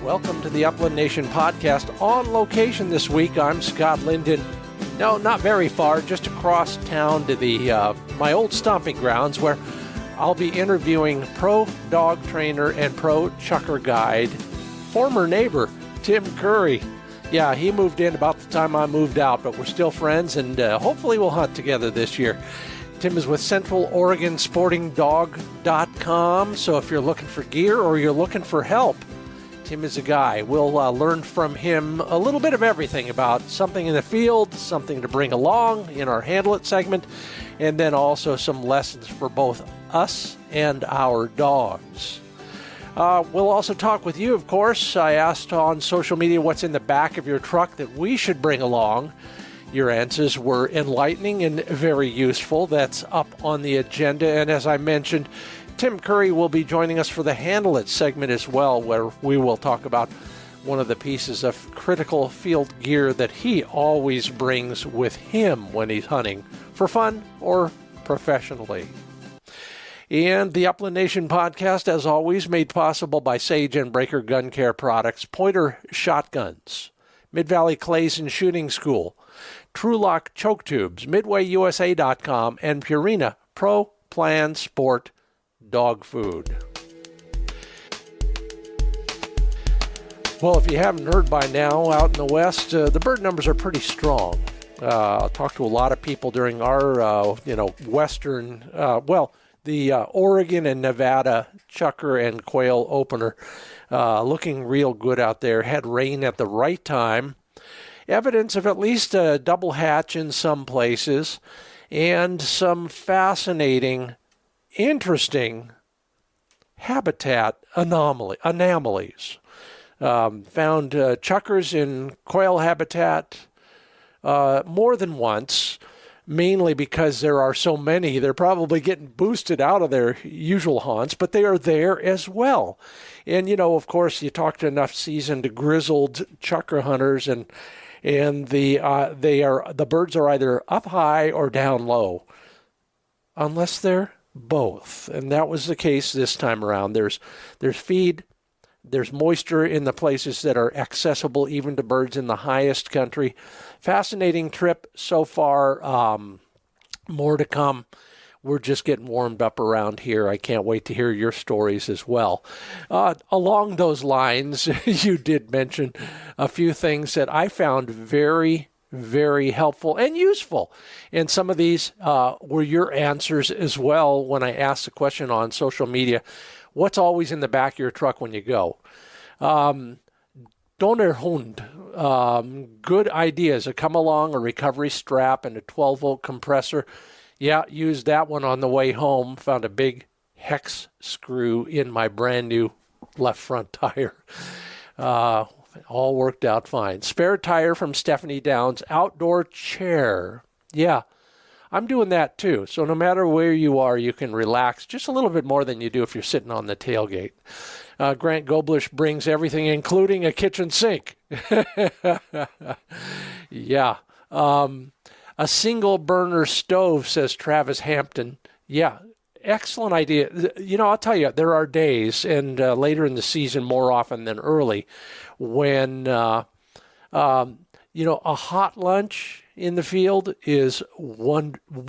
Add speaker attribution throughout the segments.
Speaker 1: Welcome to the Upland Nation podcast. On location this week, I'm Scott Linden. No, not very far, just across town to the my old stomping grounds, where I'll be interviewing pro dog trainer and pro chukar guide, former neighbor Tim Curry. Yeah, he moved in about the time I moved out, but we're still friends, and hopefully we'll hunt together this year. Tim is with CentralOregonSportingDog.com, so if you're looking for gear or you're looking for help, Tim is a guy. We'll learn from him a little bit of everything about something in the field, something to bring along in our Handle It segment, and then also some lessons for both us and our dogs. We'll also talk with you, of course. I asked on social media what's in the back of your truck that we should bring along. Your answers were enlightening and very useful. That's up on the agenda. And as I mentioned, Tim Curry will be joining us for the Handle It segment as well, where we will talk about one of the pieces of critical field gear that he always brings with him when he's hunting, for fun or professionally. And the Upland Nation podcast, as always, made possible by Sage and Breaker Gun Care Products, Pointer Shotguns, Mid-Valley Clays and Shooting School, TrulockChokes Tubes, MidwayUSA.com, and Purina Pro Plan Sport dog food. Well, if you haven't heard by now, out in the West, the bird numbers are pretty strong. I'll talk to a lot of people during our, Western, the Oregon and Nevada chukar and quail opener, looking real good out there. Had rain at the right time. Evidence of at least a double hatch in some places, and some fascinating, interesting habitat anomalies. Found chukars in quail habitat more than once, mainly because there are so many. They're probably getting boosted out of their usual haunts, but they are there as well. And, of course, you talk to enough seasoned, grizzled chukar hunters, and the birds are either up high or down low, unless they're both. And that was the case this time around. There's feed, there's moisture in the places that are accessible even to birds in the highest country. Fascinating trip so far. More to come. We're just getting warmed up around here. I can't wait to hear your stories as well. Along those lines, you did mention a few things that I found very, very helpful and useful. And some of these were your answers as well when I asked the question on social media. What's always in the back of your truck when you go? Donnerhund. Good ideas. A come along, a recovery strap, and a 12-volt compressor. Yeah, used that one on the way home. Found a big hex screw in my brand new left front tire. All worked out fine. Spare tire from Stephanie Downs. Outdoor chair. Yeah, I'm doing that too. So no matter where you are, you can relax just a little bit more than you do if you're sitting on the tailgate. Grant Goblish brings everything, including a kitchen sink. Yeah. A single burner stove, says Travis Hampton. Yeah, excellent idea. I'll tell you, there are days, and later in the season more often than early, when, a hot lunch in the field is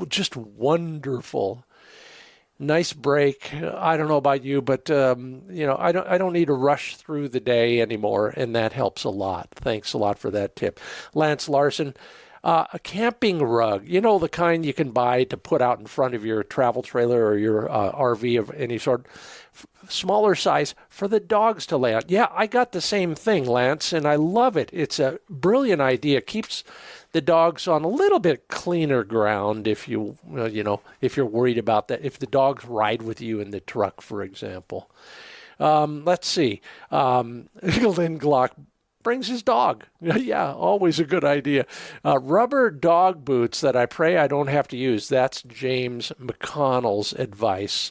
Speaker 1: just wonderful. Nice break. I don't know about you, but, I don't need to rush through the day anymore, and that helps a lot. Thanks a lot for that tip. Lance Larson. A camping rug, the kind you can buy to put out in front of your travel trailer or your RV of any sort, smaller size for the dogs to lay on. Yeah, I got the same thing, Lance, and I love it. It's a brilliant idea. Keeps the dogs on a little bit cleaner ground if you're worried about that. If the dogs ride with you in the truck, for example. Let's see. Lynn Glock brings his dog. Yeah, always a good idea. Rubber dog boots that I pray I don't have to use. That's James McConnell's advice.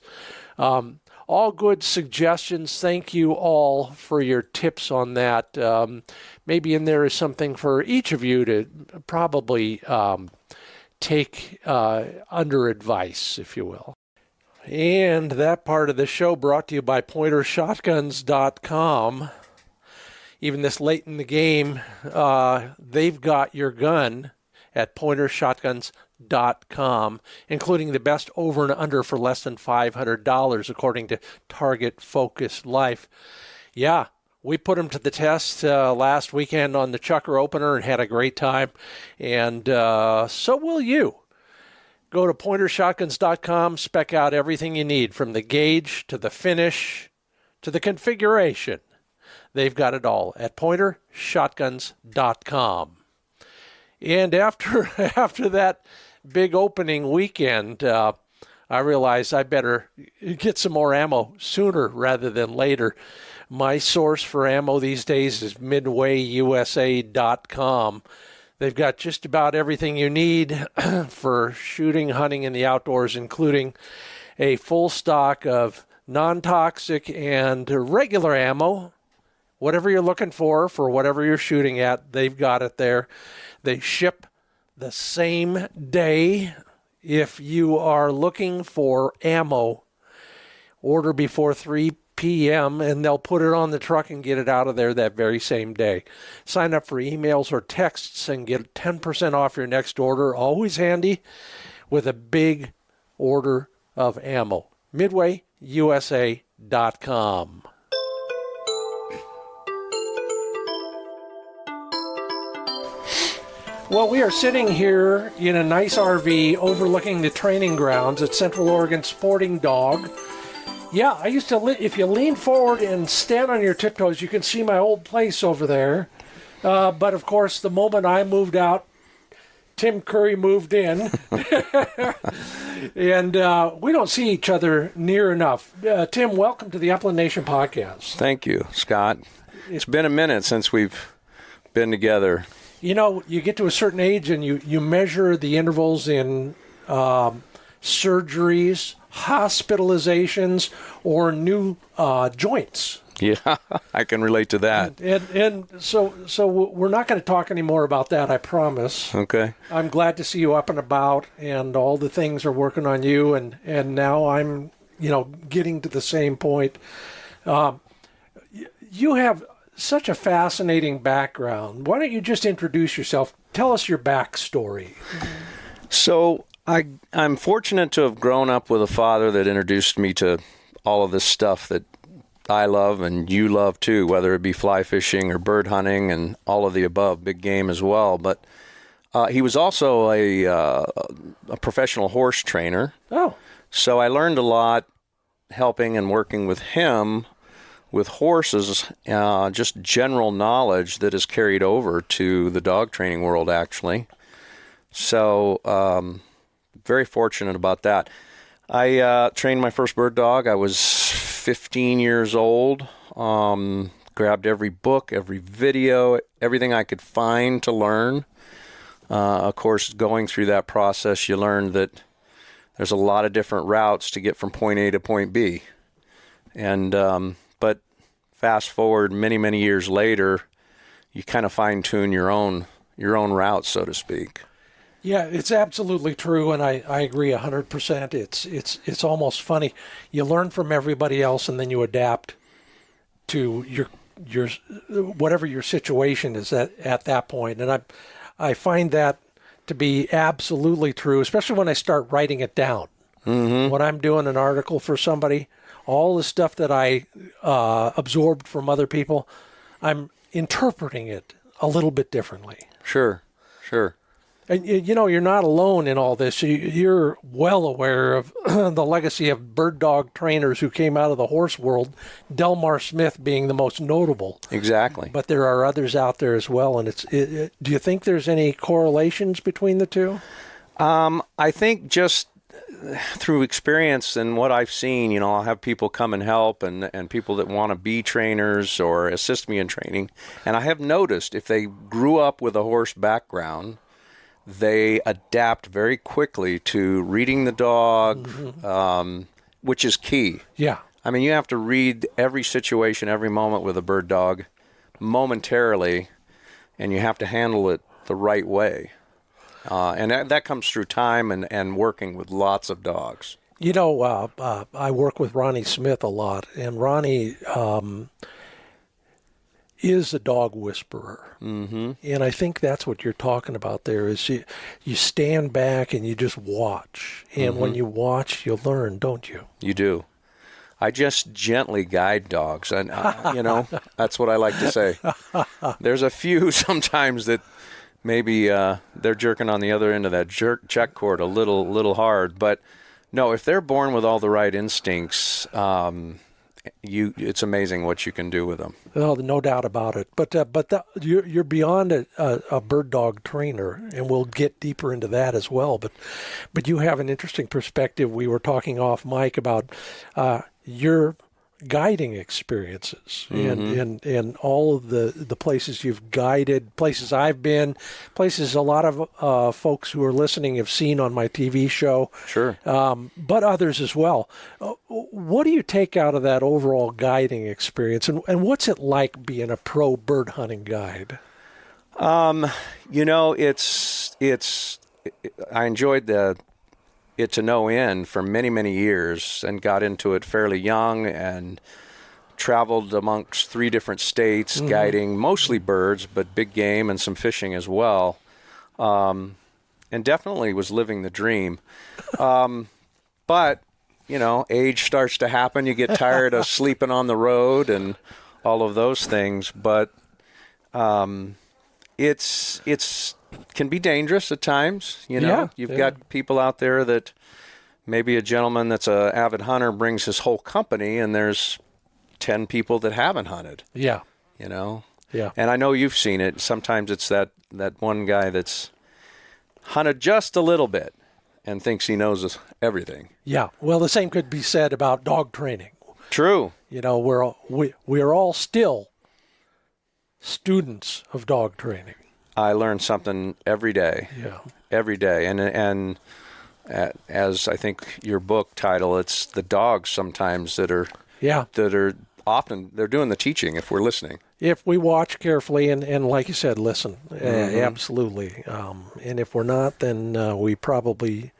Speaker 1: All good suggestions. Thank you all for your tips on that. Maybe in there is something for each of you to probably take under advice, if you will. And that part of the show brought to you by PointerShotguns.com. even this late in the game, they've got your gun at pointershotguns.com, including the best over and under for less than $500, according to Target Focus Life. Yeah, we put them to the test last weekend on the Chukar opener and had a great time, and so will you. Go to pointershotguns.com, spec out everything you need, from the gauge to the finish to the configuration. They've got it all at pointershotguns.com. And after that big opening weekend, I realized I better get some more ammo sooner rather than later. My source for ammo these days is MidwayUSA.com. They've got just about everything you need for shooting, hunting, and the outdoors, including a full stock of non-toxic and regular ammo. Whatever you're looking for whatever you're shooting at, they've got it there. They ship the same day. If you are looking for ammo, order before 3 p.m. and they'll put it on the truck and get it out of there that very same day. Sign up for emails or texts and get 10% off your next order. Always handy with a big order of ammo. MidwayUSA.com. Well, we are sitting here in a nice RV overlooking the training grounds at Central Oregon Sporting Dog. Yeah, I used to, if you lean forward and stand on your tiptoes, you can see my old place over there. But, of course, the moment I moved out, Tim Curry moved in. And we don't see each other near enough. Tim, welcome to the Upland Nation podcast.
Speaker 2: Thank you, Scott. It's been a minute since we've been together.
Speaker 1: You know, you get to a certain age and you measure the intervals in surgeries, hospitalizations, or new joints.
Speaker 2: Yeah, I can relate to that.
Speaker 1: And so we're not going to talk anymore about that, I promise.
Speaker 2: Okay.
Speaker 1: I'm glad to see you up and about, and all the things are working on you, and now I'm, getting to the same point. You have such a fascinating background. Why don't you just introduce yourself? Tell us your backstory.
Speaker 2: So I'm fortunate to have grown up with a father that introduced me to all of this stuff that I love and you love too, whether it be fly fishing or bird hunting and all of the above, big game as well. But he was also a professional horse trainer.
Speaker 1: Oh.
Speaker 2: So I learned a lot helping and working with him with horses, just general knowledge that is carried over to the dog training world, actually. So very fortunate about that. I trained my first bird dog. I was 15 years old. Grabbed every book, every video, everything I could find to learn. Of course, going through that process, you learn that there's a lot of different routes to get from point A to point B. And but fast forward many, many years later, you kind of fine-tune your own route, so to speak.
Speaker 1: Yeah, it's absolutely true, and I agree 100%. It's almost funny. You learn from everybody else, and then you adapt to your whatever your situation is at that point. And I find that to be absolutely true, especially when I start writing it down. Mm-hmm. When I'm doing an article for somebody, all the stuff that I absorbed from other people, I'm interpreting it a little bit differently.
Speaker 2: Sure.
Speaker 1: And, you're not alone in all this. You're well aware of the legacy of bird dog trainers who came out of the horse world, Delmar Smith being the most notable.
Speaker 2: Exactly.
Speaker 1: But there are others out there as well. And do you think there's any correlations between the two?
Speaker 2: I think just through experience and what I've seen, I'll have people come and help and people that want to be trainers or assist me in training. And I have noticed if they grew up with a horse background, they adapt very quickly to reading the dog, mm-hmm. Which is key.
Speaker 1: Yeah.
Speaker 2: I mean, you have to read every situation, every moment with a bird dog momentarily, and you have to handle it the right way. And that comes through time and working with lots of dogs. I work with Ronnie Smith a lot, and Ronnie,
Speaker 1: is a dog whisperer. Mm-hmm. And I think that's what you're talking about there is you stand back and you just watch. And when you watch, you learn, don't you?
Speaker 2: You do. I just gently guide dogs. And, that's what I like to say. There's a few sometimes that maybe they're jerking on the other end of that check cord a little hard. But, no, if they're born with all the right instincts, it's amazing what you can do with them.
Speaker 1: Oh, no doubt about it. But you're beyond a bird dog trainer, and we'll get deeper into that as well. But you have an interesting perspective. We were talking off mic about your guiding experiences and all of the places you've guided, places I've been, places a lot of folks who are listening have seen on my TV show.
Speaker 2: Sure.
Speaker 1: But others as well. What do you take out of that overall guiding experience, and what's it like being a pro bird hunting guide?
Speaker 2: It's I enjoyed it to no end for many, many years and got into it fairly young and traveled amongst 3 different states, guiding mostly birds, but big game and some fishing as well. And definitely was living the dream. But, age starts to happen. You get tired of sleeping on the road and all of those things. But it's can be dangerous at times. You've got people out there that maybe a gentleman that's an avid hunter brings his whole company, and there's 10 people that haven't hunted.
Speaker 1: Yeah.
Speaker 2: Yeah. And I know you've seen it. Sometimes it's that one guy that's hunted just a little bit and thinks he knows everything.
Speaker 1: Yeah. Well, the same could be said about dog training.
Speaker 2: True.
Speaker 1: We're all still students of dog training.
Speaker 2: I learn something every day.
Speaker 1: Yeah.
Speaker 2: Every day. And as I think your book title, it's the dogs sometimes that are often, they're doing the teaching if we're listening.
Speaker 1: If we watch carefully and like you said, listen, absolutely. And if we're not, then we probably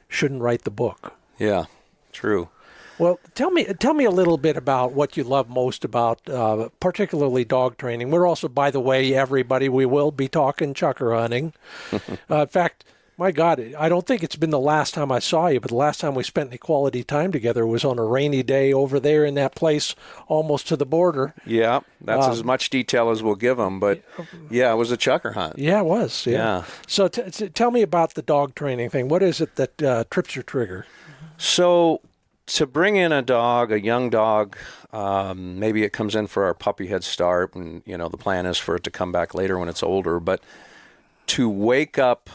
Speaker 1: shouldn't write the book.
Speaker 2: Yeah, true.
Speaker 1: Well, tell me a little bit about what you love most about particularly dog training. We're also, by the way, everybody, we will be talking chukar hunting. In fact, my God, I don't think it's been the last time I saw you, but the last time we spent any quality time together was on a rainy day over there in that place almost to the border.
Speaker 2: Yeah, that's as much detail as we'll give them, but yeah, it was a chukar hunt.
Speaker 1: Yeah, it was. Yeah. So tell me about the dog training thing. What is it that trips your trigger?
Speaker 2: So to bring in a young dog, maybe it comes in for our puppy head start, and the plan is for it to come back later when it's older, but to wake up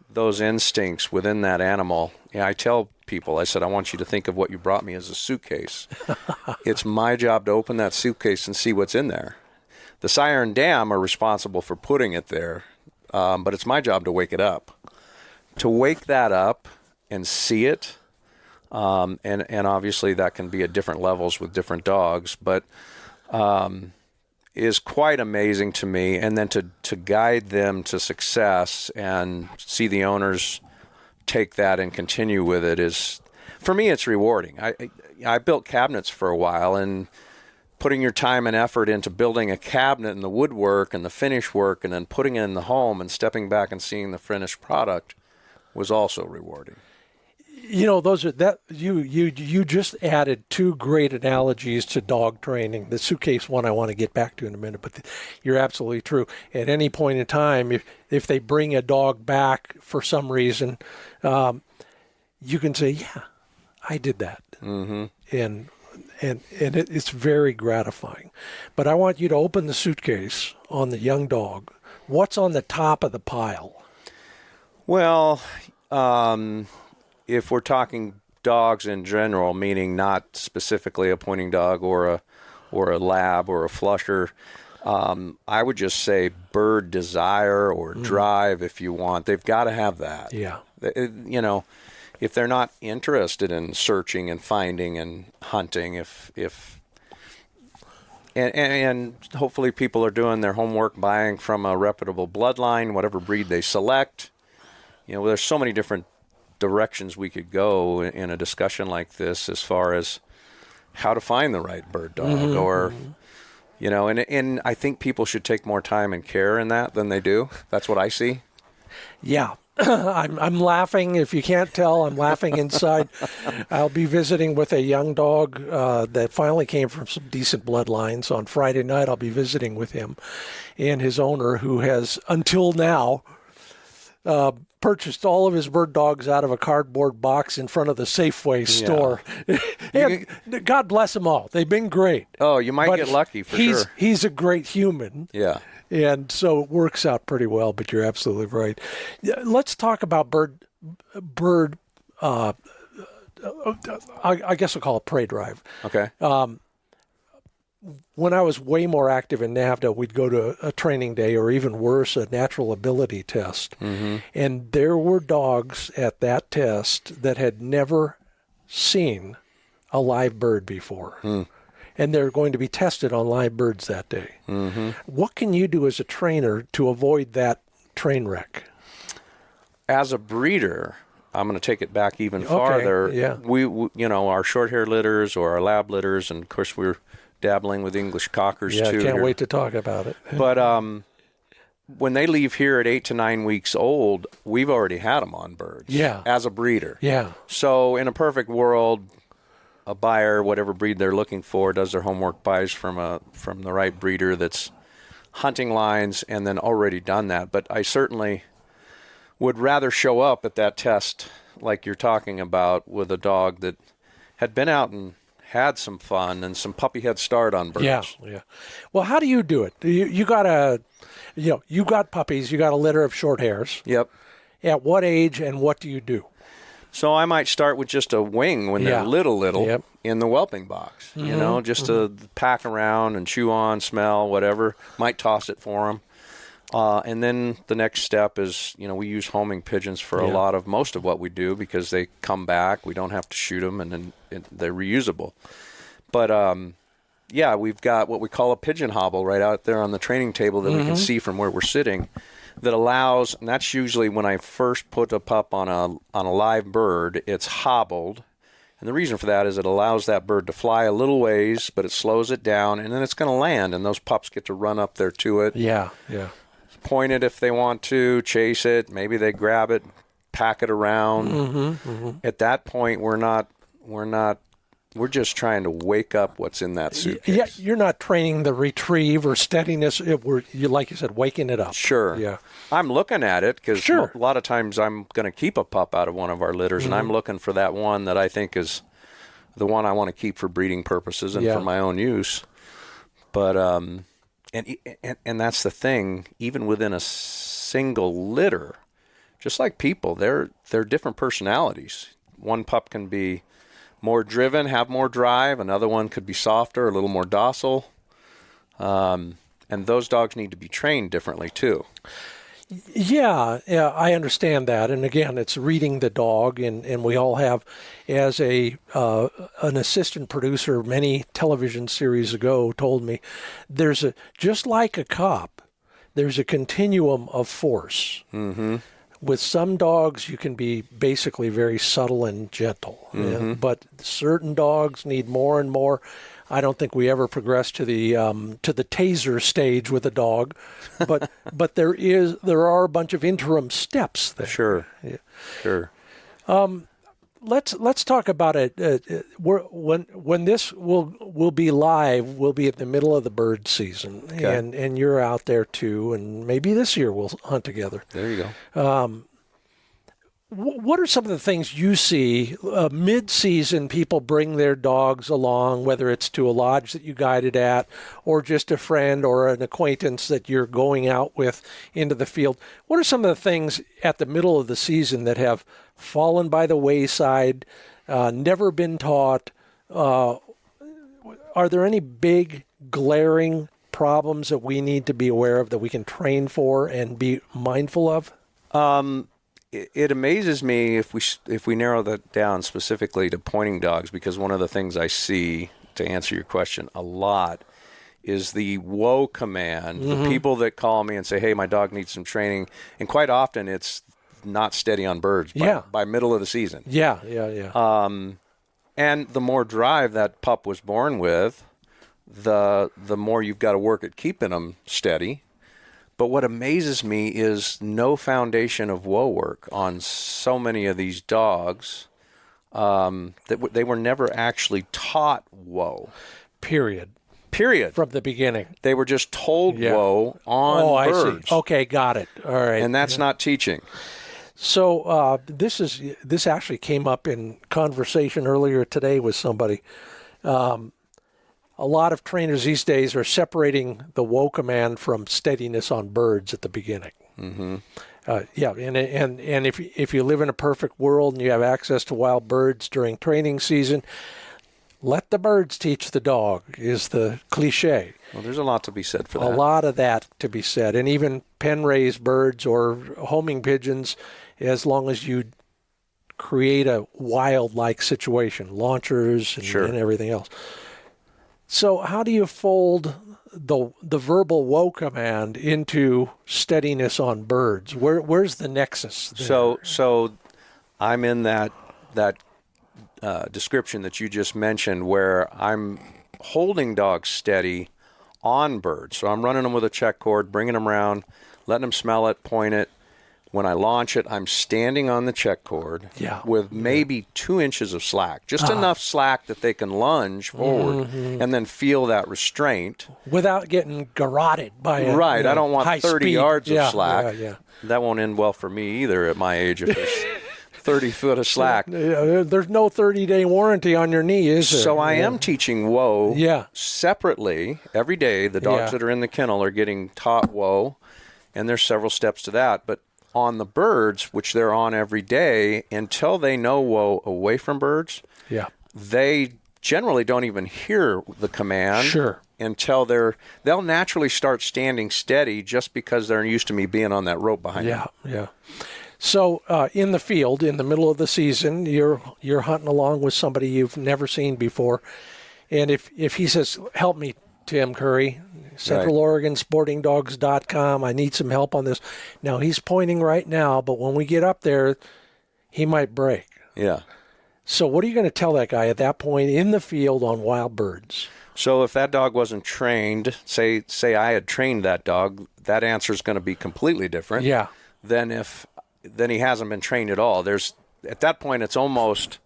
Speaker 2: those instincts within that animal. I tell people, I said, I want you to think of what you brought me as a suitcase. It's my job to open that suitcase and see what's in there. The sire and dam are responsible for putting it there, but it's my job to wake it up. To wake that up and see it, and obviously that can be at different levels with different dogs, but is quite amazing to me. And then to guide them to success and see the owners take that and continue with it is, for me, it's rewarding. I built cabinets for a while, and putting your time and effort into building a cabinet and the woodwork and the finish work and then putting it in the home and stepping back and seeing the finished product was also rewarding.
Speaker 1: You just added 2 great analogies to dog training. The suitcase one I want to get back to in a minute, but you're absolutely true. At any point in time, if they bring a dog back for some reason, you can say, "Yeah, I did that," and it's very gratifying. But I want you to open the suitcase on the young dog. What's on the top of the pile?
Speaker 2: Well, if we're talking dogs in general, meaning not specifically a pointing dog or a lab or a flusher, I would just say bird desire or drive, if you want. They've got to have that.
Speaker 1: Yeah.
Speaker 2: If they're not interested in searching and finding and hunting, and hopefully people are doing their homework, buying from a reputable bloodline, whatever breed they select. There's so many different directions we could go in a discussion like this as far as how to find the right bird dog or You know, and I think people should take more time and care in that than they do. That's what I see.
Speaker 1: Yeah. I'm laughing. If you can't tell, I'm laughing inside. I'll be visiting with a young dog that finally came from some decent bloodlines. On Friday night, I'll be visiting with him and his owner, who has, until now, purchased all of his bird dogs out of a cardboard box in front of the Safeway store. And God bless them all. They've been great.
Speaker 2: Oh, you might get lucky for sure.
Speaker 1: He's a great human.
Speaker 2: Yeah.
Speaker 1: And so it works out pretty well, but you're absolutely right. Let's talk about bird. I guess we'll call it prey drive.
Speaker 2: Okay.
Speaker 1: When I was way more active in NAVDA, we'd go to a training day, or even worse, a natural ability test.
Speaker 2: Mm-hmm.
Speaker 1: And there were dogs at that test that had never seen a live bird before. Mm. And they're going to be tested on live birds that day. Mm-hmm. What can you do as a trainer to avoid that train wreck?
Speaker 2: As a breeder, I'm going to take it back even farther.
Speaker 1: Yeah.
Speaker 2: We our short hair litters or our lab litters, and of course we're dabbling with English cockers too.
Speaker 1: Yeah, I can't
Speaker 2: here.
Speaker 1: wait to talk about it.
Speaker 2: But when they leave here at 8 to 9 weeks old, we've already had them on birds.
Speaker 1: Yeah.
Speaker 2: As a breeder.
Speaker 1: Yeah.
Speaker 2: So in a perfect world, a buyer, whatever breed they're looking for, does their homework, buys from the right breeder that's hunting lines and then already done that. But I certainly would rather show up at that test like you're talking about with a dog that had been out and had some fun and some puppy head start on birds.
Speaker 1: Yeah. Well, how do you do it? You got you got puppies, you got a litter of short hairs.
Speaker 2: Yep.
Speaker 1: At what age and what do you do?
Speaker 2: So I might start with just a wing when they're little
Speaker 1: Yep.
Speaker 2: in the whelping box, just to pack around and chew on, smell, whatever. Might toss it for them. And then the next step is, we use homing pigeons for most of what we do because they come back. We don't have to shoot them, and then they're reusable. But, we've got what we call a pigeon hobble right out there on the training table that we can see from where we're sitting that allows, and that's usually when I first put a pup on a live bird, it's hobbled. And the reason for that is it allows that bird to fly a little ways, but it slows it down, and then it's going to land, and those pups get to run up there to it.
Speaker 1: Yeah.
Speaker 2: Point it if they want to, chase it, maybe they grab it, pack it around. At that point, we're just trying to wake up what's in that suitcase.
Speaker 1: Yeah, you're not training the retrieve or steadiness. You like you said, waking it up.
Speaker 2: Sure.
Speaker 1: Yeah.
Speaker 2: I'm looking at it because
Speaker 1: a
Speaker 2: lot of times I'm going to keep a pup out of one of our litters, and I'm looking for that one that I think is the one I want to keep for breeding purposes and for my own use. But and that's the thing. Even within a single litter, just like people, they're different personalities. One pup can be more driven, have more drive. Another one could be softer, a little more docile. And those dogs need to be trained differently too.
Speaker 1: Yeah, I understand that. And again, it's reading the dog, and we all have, as an assistant producer many television series ago told me, just like a cop, there's a continuum of force. Mm-hmm. With some dogs, you can be basically very subtle and gentle, but certain dogs need more and more. I don't think we ever progress to the taser stage with a dog, but there are a bunch of interim steps there.
Speaker 2: Sure.
Speaker 1: Let's talk about it. When this will be live, we'll be at the middle of the bird season, and you're out there too, and maybe this year we'll hunt together.
Speaker 2: There you go.
Speaker 1: What are some of the things you see mid-season? People bring their dogs along, whether it's to a lodge that you guided at or just a friend or an acquaintance that you're going out with into the field. What are some of the things at the middle of the season that have fallen by the wayside, never been taught? Are there any big glaring problems that we need to be aware of that we can train for and be mindful of?
Speaker 2: It amazes me if we narrow that down specifically to pointing dogs, because one of the things I see, to answer your question, a lot is the whoa command. The people that call me and say, hey, my dog needs some training. And quite often it's not steady on birds by middle of the season.
Speaker 1: Yeah.
Speaker 2: And the more drive that pup was born with, the more you've got to work at keeping them steady. But what amazes me is no foundation of whoa work on so many of these dogs, that they were never actually taught whoa.
Speaker 1: Period. From the beginning.
Speaker 2: They were just told whoa on birds.
Speaker 1: I see. Okay, got it. All right.
Speaker 2: And that's not teaching.
Speaker 1: So this actually came up in conversation earlier today with somebody. A lot of trainers these days are separating the whoa command from steadiness on birds at the beginning. Mm-hmm. And if you live in a perfect world and you have access to wild birds during training season, let the birds teach the dog is the cliche.
Speaker 2: Well, there's a lot to be said for that.
Speaker 1: A lot of that to be said. And even pen-raised birds or homing pigeons, as long as you create a wild-like situation, launchers and everything else. So how do you fold the verbal whoa command into steadiness on birds? Where's the nexus there?
Speaker 2: So I'm in that description that you just mentioned where I'm holding dogs steady on birds. So I'm running them with a check cord, bringing them around, letting them smell it, point it. When I launch it, I'm standing on the check cord with maybe 2 inches of slack, just enough slack that they can lunge forward and then feel that restraint.
Speaker 1: Without getting garroted by a
Speaker 2: I don't want 30
Speaker 1: speed.
Speaker 2: yards of slack. That won't end well for me either at my age if there's 30 foot of slack.
Speaker 1: There's no 30-day warranty on your knee, is there?
Speaker 2: So I am teaching whoa separately every day. The dogs that are in the kennel are getting taught whoa, and there's several steps to that. But on the birds, which they're on every day, until they know whoa away from birds, they generally don't even hear the command until they'll naturally start standing steady just because they're used to me being on that rope behind them.
Speaker 1: So in the field, in the middle of the season, you're hunting along with somebody you've never seen before, and if he says, "Help me, Tim Curry, Central Oregon SportingDogs.com. I need some help on this." Now, he's pointing right now, but when we get up there, he might break.
Speaker 2: Yeah.
Speaker 1: So what are you going to tell that guy at that point in the field on wild birds?
Speaker 2: So if that dog wasn't trained, say I had trained that dog, that answer is going to be completely different than if he hasn't been trained at all. At that point, it's almost,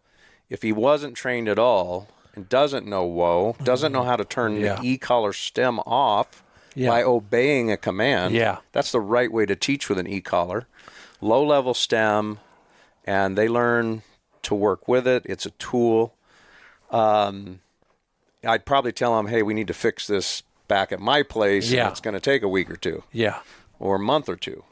Speaker 2: if he wasn't trained at all, and doesn't know whoa, doesn't know how to turn the e-collar stem off by obeying a command. That's the right way to teach with an e-collar. Low-level stem, and they learn to work with it. It's a tool. I'd probably tell them, hey, we need to fix this back at my place, and it's going to take a week or two. Or a month or two.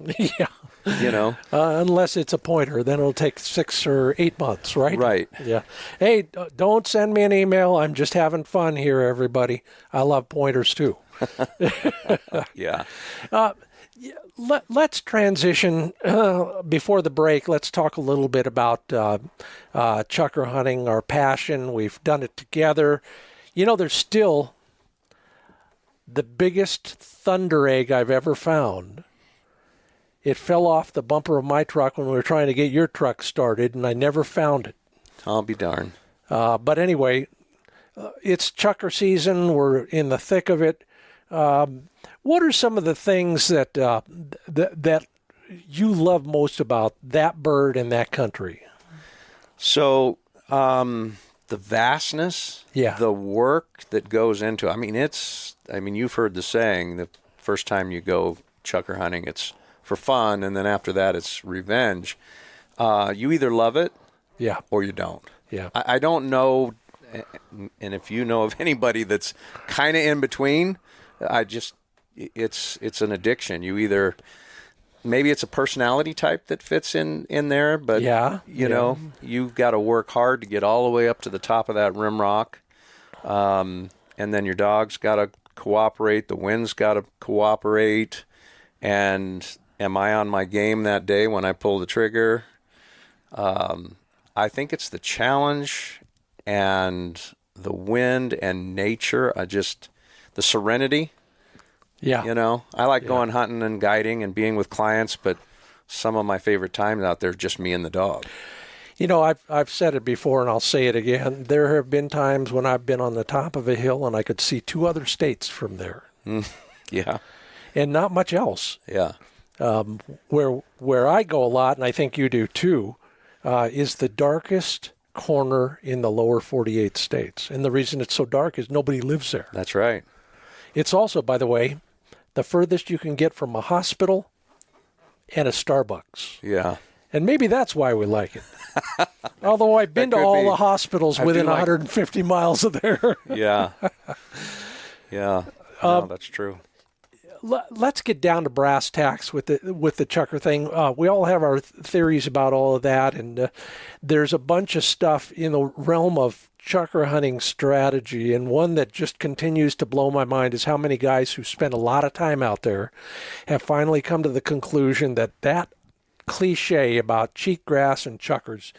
Speaker 2: You know?
Speaker 1: Unless it's a pointer, then it'll take 6 or 8 months, right?
Speaker 2: Right.
Speaker 1: Yeah. Hey, don't send me an email. I'm just having fun here, everybody. I love pointers, too. Let's transition. Before the break, let's talk a little bit about chukar hunting, our passion. We've done it together. You know, there's still the biggest thunder egg I've ever found. It fell off the bumper of my truck when we were trying to get your truck started, and I never found it.
Speaker 2: I'll be darned.
Speaker 1: But anyway, it's chukar season. We're in the thick of it. What are some of the things that that you love most about that bird and that country?
Speaker 2: So the vastness, the work that goes into it. I mean, you've heard the saying, the first time you go chukar hunting, it's for fun, and then after that, it's revenge. You either love it or you don't. I don't know, and if you know of anybody that's kind of in between, it's an addiction. You either, maybe it's a personality type that fits in there, but you know, you've got to work hard to get all the way up to the top of that rim rock, and then your dog's got to cooperate, the wind's got to cooperate, and am I on my game that day when I pull the trigger? I think it's the challenge and the wind and nature. The serenity. You know, I like going hunting and guiding and being with clients, but some of my favorite times out there is just me and the dog.
Speaker 1: You know, I've said it before, and I'll say it again. There have been times when I've been on the top of a hill and I could see 2 other states from there.
Speaker 2: Yeah.
Speaker 1: And not much else.
Speaker 2: Yeah.
Speaker 1: Where I go a lot, and I think you do too, is the darkest corner in the lower 48 states. And the reason it's so dark is nobody lives there.
Speaker 2: That's right.
Speaker 1: It's also, by the way, the furthest you can get from a hospital and a Starbucks.
Speaker 2: Yeah.
Speaker 1: And maybe that's why we like it. Although I've been to all the hospitals within 150 miles of there.
Speaker 2: Yeah. Yeah. No, that's true.
Speaker 1: Let's get down to brass tacks with the chukar thing. We all have our theories about all of that, and there's a bunch of stuff in the realm of chukar hunting strategy, and one that just continues to blow my mind is how many guys who spend a lot of time out there have finally come to the conclusion that that cliche about cheatgrass and chukars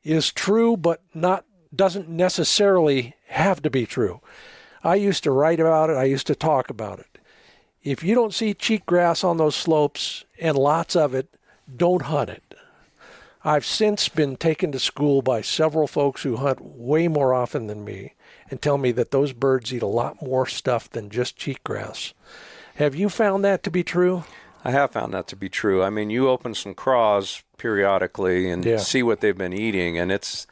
Speaker 1: is true, but doesn't necessarily have to be true. I used to write about it. I used to talk about it. If you don't see cheatgrass on those slopes and lots of it, don't hunt it. I've since been taken to school by several folks who hunt way more often than me and tell me that those birds eat a lot more stuff than just cheatgrass. Have you found that to be true?
Speaker 2: I have found that to be true. I mean, you open some craws periodically and see what they've been eating, and it's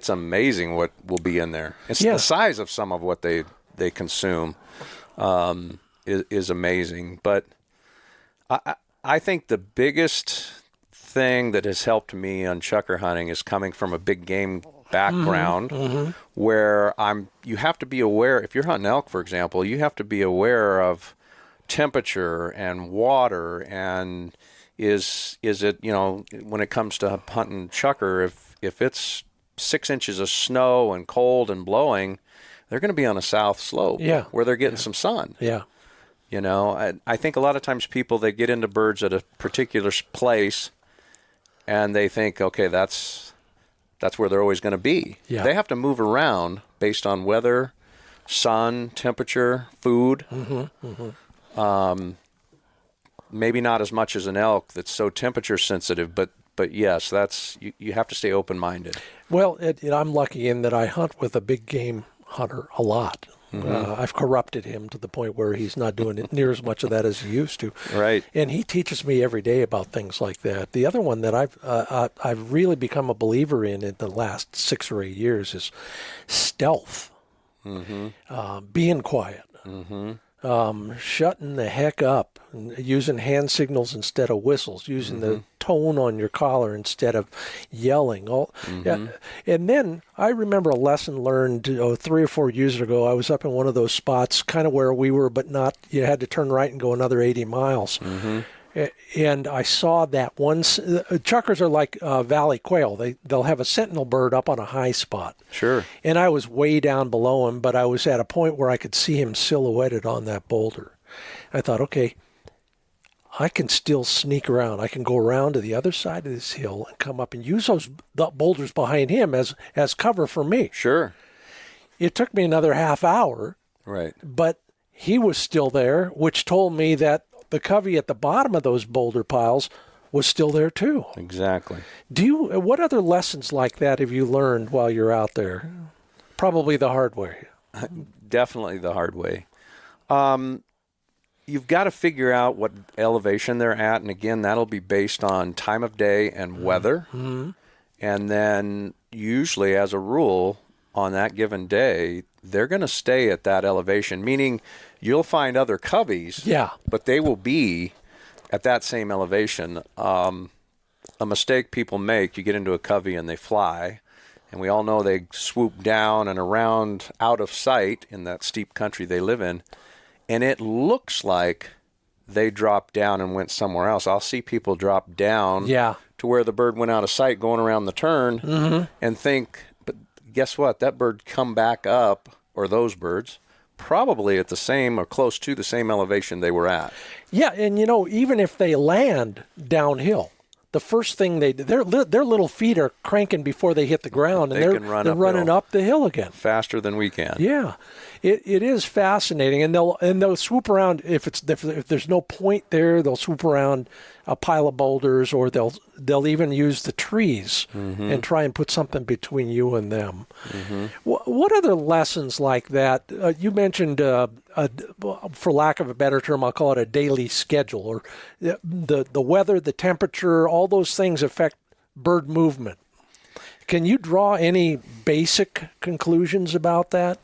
Speaker 2: amazing what will be in there. It's the size of some of what they consume is amazing. But I think the biggest thing that has helped me on chukar hunting is coming from a big game background, where you have to be aware. If you're hunting elk, for example, you have to be aware of temperature and water, and is it, when it comes to hunting chukar, if it's 6 inches of snow and cold and blowing, they're going to be on a south slope where they're getting some sun. Yeah. I think a lot of times people, they get into birds at a particular place and they think, okay, that's where they're always going to be. Yeah. They have to move around based on weather, sun, temperature, food. Maybe not as much as an elk that's so temperature sensitive, but yes, you have to stay open-minded.
Speaker 1: Well, I'm lucky in that I hunt with a big game hunter a lot. I've corrupted him to the point where he's not doing it near as much of that as he used to. Right. And he teaches me every day about things like that. The other one that I've really become a believer in the last 6 or 8 years is stealth. Being quiet. Shutting the heck up, using hand signals instead of whistles, using the tone on your collar instead of yelling. And then I remember a lesson learned 3 or 4 years ago. I was up in one of those spots, kind of where we were, but not. You had to turn right and go another 80 miles. And I saw that one. Chukars are like valley quail. They'll have a sentinel bird up on a high spot. Sure. And I was way down below him, but I was at a point where I could see him silhouetted on that boulder. I thought, okay, I can still sneak around. I can go around to the other side of this hill and come up and use the boulders behind him as cover for me. Sure. It took me another half hour. Right. But he was still there, which told me that the covey at the bottom of those boulder piles was still there too. Exactly. What other lessons like that have you learned while you're out there? Probably the hard way.
Speaker 2: Definitely the hard way. You've got to figure out what elevation they're at, and again, that'll be based on time of day and weather. And then usually, as a rule, on that given day, they're going to stay at that elevation, meaning you'll find other coveys, but they will be at that same elevation. A mistake people make, you get into a covey and they fly, and we all know they swoop down and around out of sight in that steep country they live in, and it looks like they dropped down and went somewhere else. I'll see people drop down to where the bird went out of sight going around the turn and think, but guess what? That bird come back up, or those birds, probably at the same or close to the same elevation they were at.
Speaker 1: Yeah, and even if they land downhill, the first thing their little feet are cranking before they hit the ground, and they're running up the hill again
Speaker 2: faster than we can.
Speaker 1: Yeah, it is fascinating, and they'll swoop around if there's no point there. They'll swoop around a pile of boulders, or they'll even use the trees and try and put something between you and them. What other lessons like that? You mentioned, for lack of a better term, I'll call it a daily schedule, or the weather, the temperature, all those things affect bird movement. Can you draw any basic conclusions about that?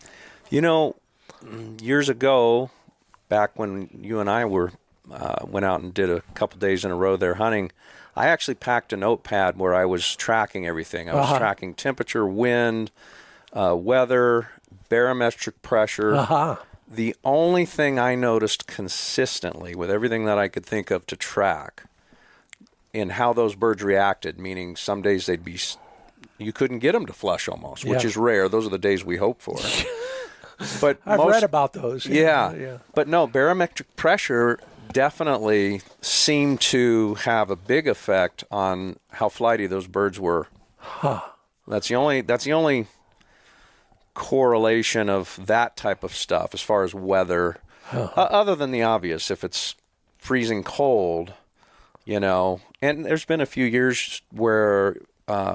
Speaker 2: Years ago, back when you and I went out and did a couple days in a row there hunting, I actually packed a notepad where I was tracking everything. I was tracking temperature, wind, weather, barometric pressure. The only thing I noticed consistently with everything that I could think of to track in how those birds reacted, meaning some days you couldn't get them to flush almost, which is rare. Those are the days we hope for. But
Speaker 1: I've read about those.
Speaker 2: Yeah. But no, barometric pressure definitely seemed to have a big effect on how flighty those birds were. That's the only correlation of that type of stuff as far as weather, other than the obvious. If it's freezing cold, and there's been a few years where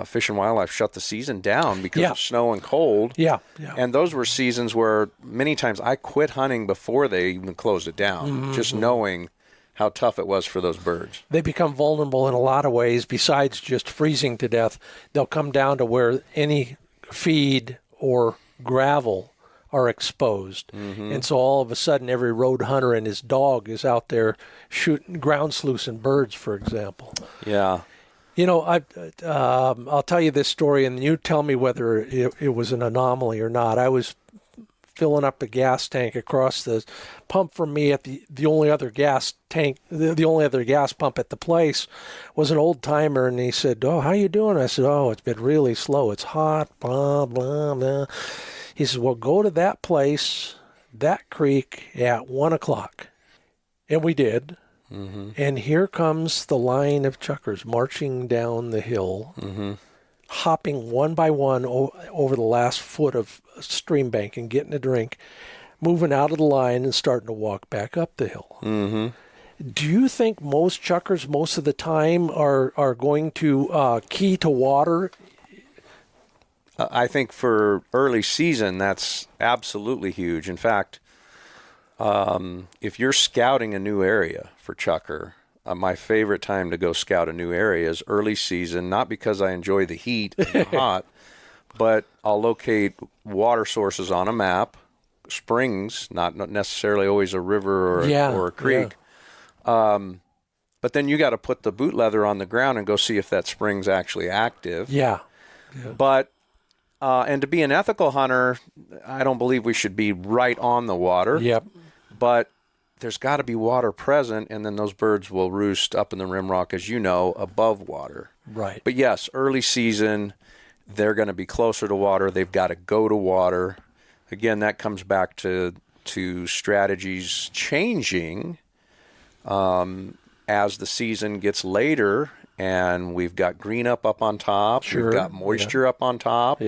Speaker 2: Fish and Wildlife shut the season down because of snow and cold. Yeah. And those were seasons where many times I quit hunting before they even closed it down, just knowing how tough it was for those birds.
Speaker 1: They become vulnerable in a lot of ways besides just freezing to death. They'll come down to where any feed or gravel are exposed. And so all of a sudden every road hunter and his dog is out there shooting ground sluicing birds, for example.
Speaker 2: Yeah.
Speaker 1: I'll tell you this story, and you tell me whether it was an anomaly or not. I was filling up the gas tank across the pump from me at the only other gas tank. The only other gas pump at the place was an old timer, and he said, "Oh, how you doing?" I said, "Oh, it's been really slow. It's hot, blah, blah, blah." He says, "Well, go to that place, that creek at 1 o'clock." And we did. And here comes the line of chukars marching down the hill, hopping one by one over the last foot of stream bank and getting a drink, moving out of the line and starting to walk back up the hill. Do you think most chukars most of the time are going to key to water?
Speaker 2: I think for early season, that's absolutely huge. In fact, if you're scouting a new area for chukar, my favorite time to go scout a new area is early season, not because I enjoy the heat and the hot, but I'll locate water sources on a map, springs, not necessarily always a river or a creek. But then you got to put the boot leather on the ground and go see if that spring's actually active. But and to be an ethical hunter, I don't believe we should be right on the water. But there's got to be water present, and then those birds will roost up in the rimrock, as you know, above water.
Speaker 1: Right.
Speaker 2: But yes, early season, they're going to be closer to water. They've got to go to water. Again, that comes back to strategies changing as the season gets later, and we've got green up on top. We've got moisture up on top.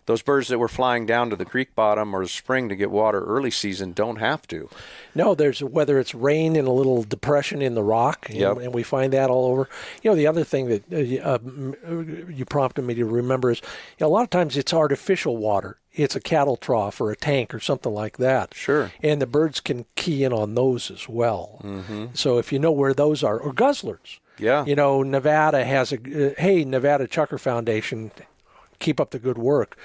Speaker 2: Those birds that were flying down to the creek bottom or the spring to get water early season don't have to.
Speaker 1: No, whether it's rain in a little depression in the rock, and we find that all over. The other thing that you prompted me to remember is a lot of times it's artificial water. It's a cattle trough or a tank or something like that. And the birds can key in on those as well. So if you know where those are, or guzzlers. Nevada has Nevada Chukar Foundation, keep up the good work.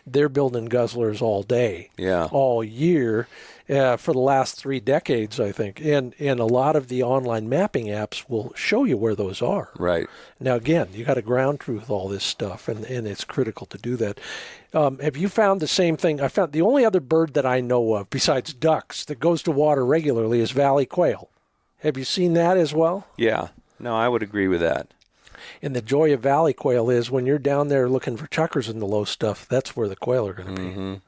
Speaker 1: They're building guzzlers all day, all year, for the last 3 decades, I think. And a lot of the online mapping apps will show you where those are.
Speaker 2: Right.
Speaker 1: Now, again, you got to ground truth all this stuff, and it's critical to do that. Have you found the same thing? I found the only other bird that I know of, besides ducks, that goes to water regularly is valley quail. Have you seen that as well?
Speaker 2: Yeah. No, I would agree with that.
Speaker 1: And the joy of valley quail is when you're down there looking for chukars in the low stuff, that's where the quail are going to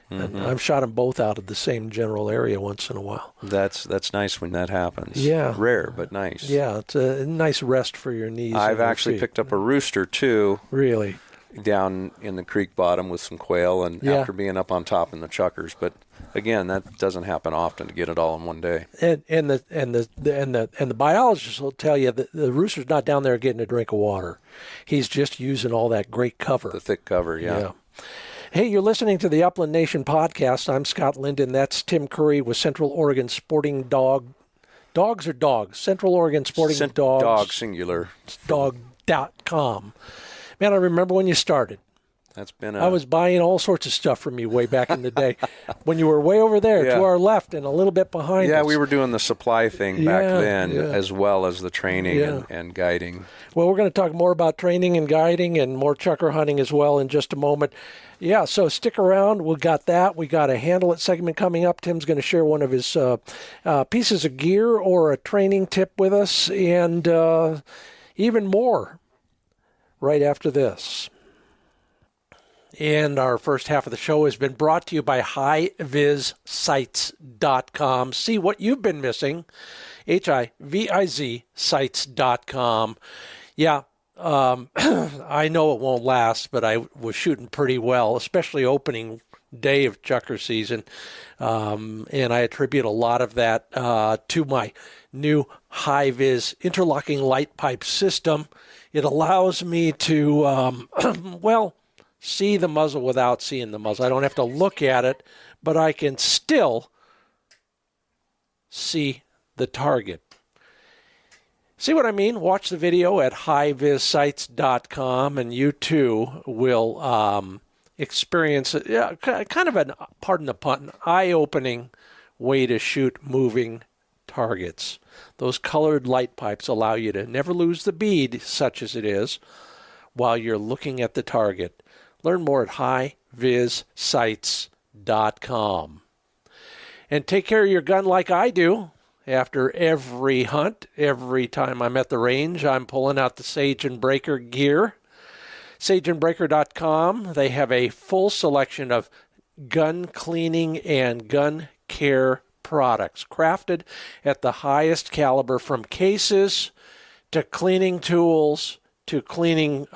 Speaker 1: be. And I've shot them both out of the same general area once in a while.
Speaker 2: That's nice when that happens.
Speaker 1: Yeah.
Speaker 2: Rare, but nice.
Speaker 1: Yeah, it's a nice rest for your knees.
Speaker 2: I've actually picked up a rooster, too.
Speaker 1: Really?
Speaker 2: Down in the creek bottom with some quail, and after being up on top in the chukars. But again, that doesn't happen often to get it all in one day.
Speaker 1: And the biologist will tell you that the rooster's not down there getting a drink of water. He's just using all that great cover.
Speaker 2: The thick cover, yeah.
Speaker 1: Hey, you're listening to the Upland Nation podcast. I'm Scott Linden. That's Tim Curry with Central Oregon Sporting Dog. Dogs or dogs? Central Oregon Sporting Dogs.
Speaker 2: Dog, singular.
Speaker 1: Dog.com. Man, I remember when you started.
Speaker 2: That's been
Speaker 1: I was buying all sorts of stuff from you way back in the day when you were way over there to our left and a little bit behind us.
Speaker 2: Yeah, we were doing the supply thing back then as well as the training and guiding.
Speaker 1: Well, we're going to talk more about training and guiding and more chukar hunting as well in just a moment. Yeah, so stick around. We got that. We got a Handle It segment coming up. Tim's going to share one of his pieces of gear or a training tip with us, and even more right after this. And our first half of the show has been brought to you by HiVizSites.com. See what you've been missing. HiViz sites.com. Yeah. I know it won't last, but I was shooting pretty well, especially opening day of chukar season. And I attribute a lot of that to my new HiViz interlocking light pipe system. It allows me to, see the muzzle without seeing the muzzle. I don't have to look at it, but I can still see the target. See what I mean? Watch the video at HiVizSites.com, and you too will experience kind of an, pardon the pun, eye-opening way to shoot moving targets. Those colored light pipes allow you to never lose the bead, such as it is, while you're looking at the target. Learn more at HiVizSites.com. And take care of your gun like I do. After every hunt, every time I'm at the range, I'm pulling out the Sage and Breaker gear. SageandBreaker.com. They have a full selection of gun cleaning and gun care products, crafted at the highest caliber, from cases to cleaning tools to cleaning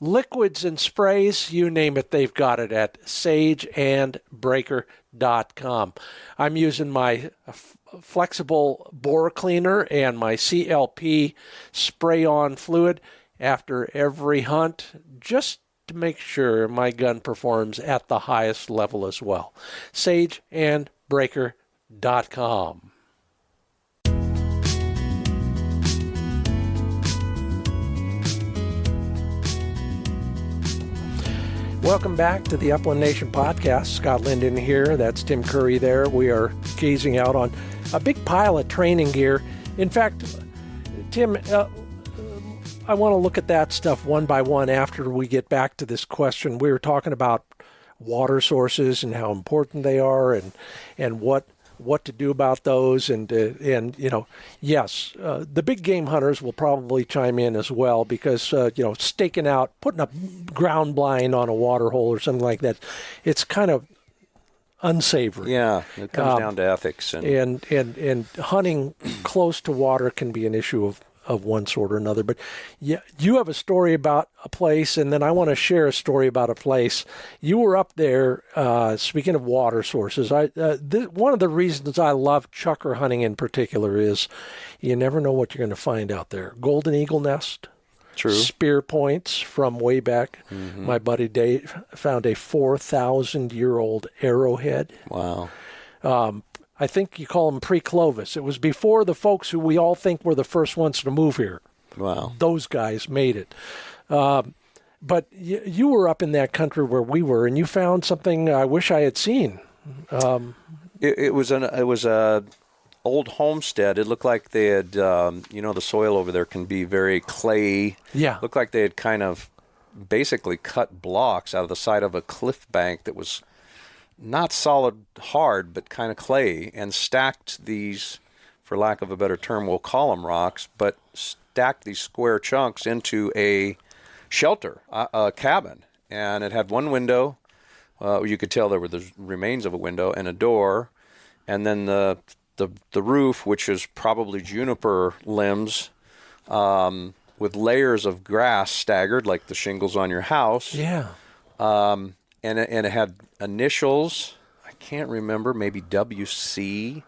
Speaker 1: liquids and sprays, you name it, they've got it at SageandBreaker.com. I'm using my flexible bore cleaner and my CLP spray-on fluid after every hunt, just to make sure my gun performs at the highest level as well. SageandBreaker.com. Welcome back to the Upland Nation podcast. Scott Linden here. That's Tim Curry there. We are gazing out on a big pile of training gear. In fact, Tim, I want to look at that stuff one by one after we get back to this question. We were talking about water sources and how important they are, and what to do about those, and yes, the big game hunters will probably chime in as well, because staking out, putting a ground blind on a water hole or something like that, it's kind of unsavory.
Speaker 2: Yeah, it comes down to ethics,
Speaker 1: and hunting close to water can be an issue of one sort or another. But yeah, you have a story about a place, and then I want to share a story about a place. You were up there, speaking of water sources. One of the reasons I love chukar hunting in particular is you never know what you're going to find out there. Golden eagle nest.
Speaker 2: True.
Speaker 1: Spear points from way back. Mm-hmm. My buddy Dave found a 4,000-year-old arrowhead.
Speaker 2: Wow.
Speaker 1: I think you call them pre-Clovis. It was before the folks who we all think were the first ones to move here.
Speaker 2: Wow.
Speaker 1: Those guys made it. But you were up in that country where we were, and you found something I wish I had seen.
Speaker 2: It was a old homestead. It looked like they had, the soil over there can be very clay.
Speaker 1: Yeah.
Speaker 2: Looked like they had kind of basically cut blocks out of the side of a cliff bank that was not solid hard, but kind of clay, and stacked these, for lack of a better term, we'll call them rocks, but stacked these square chunks into a shelter, a cabin. And it had one window, You could tell there were the remains of a window and a door, and then the roof, which is probably juniper limbs, with layers of grass staggered like the shingles on your house.
Speaker 1: Yeah.
Speaker 2: And it had initials. I can't remember, maybe WC,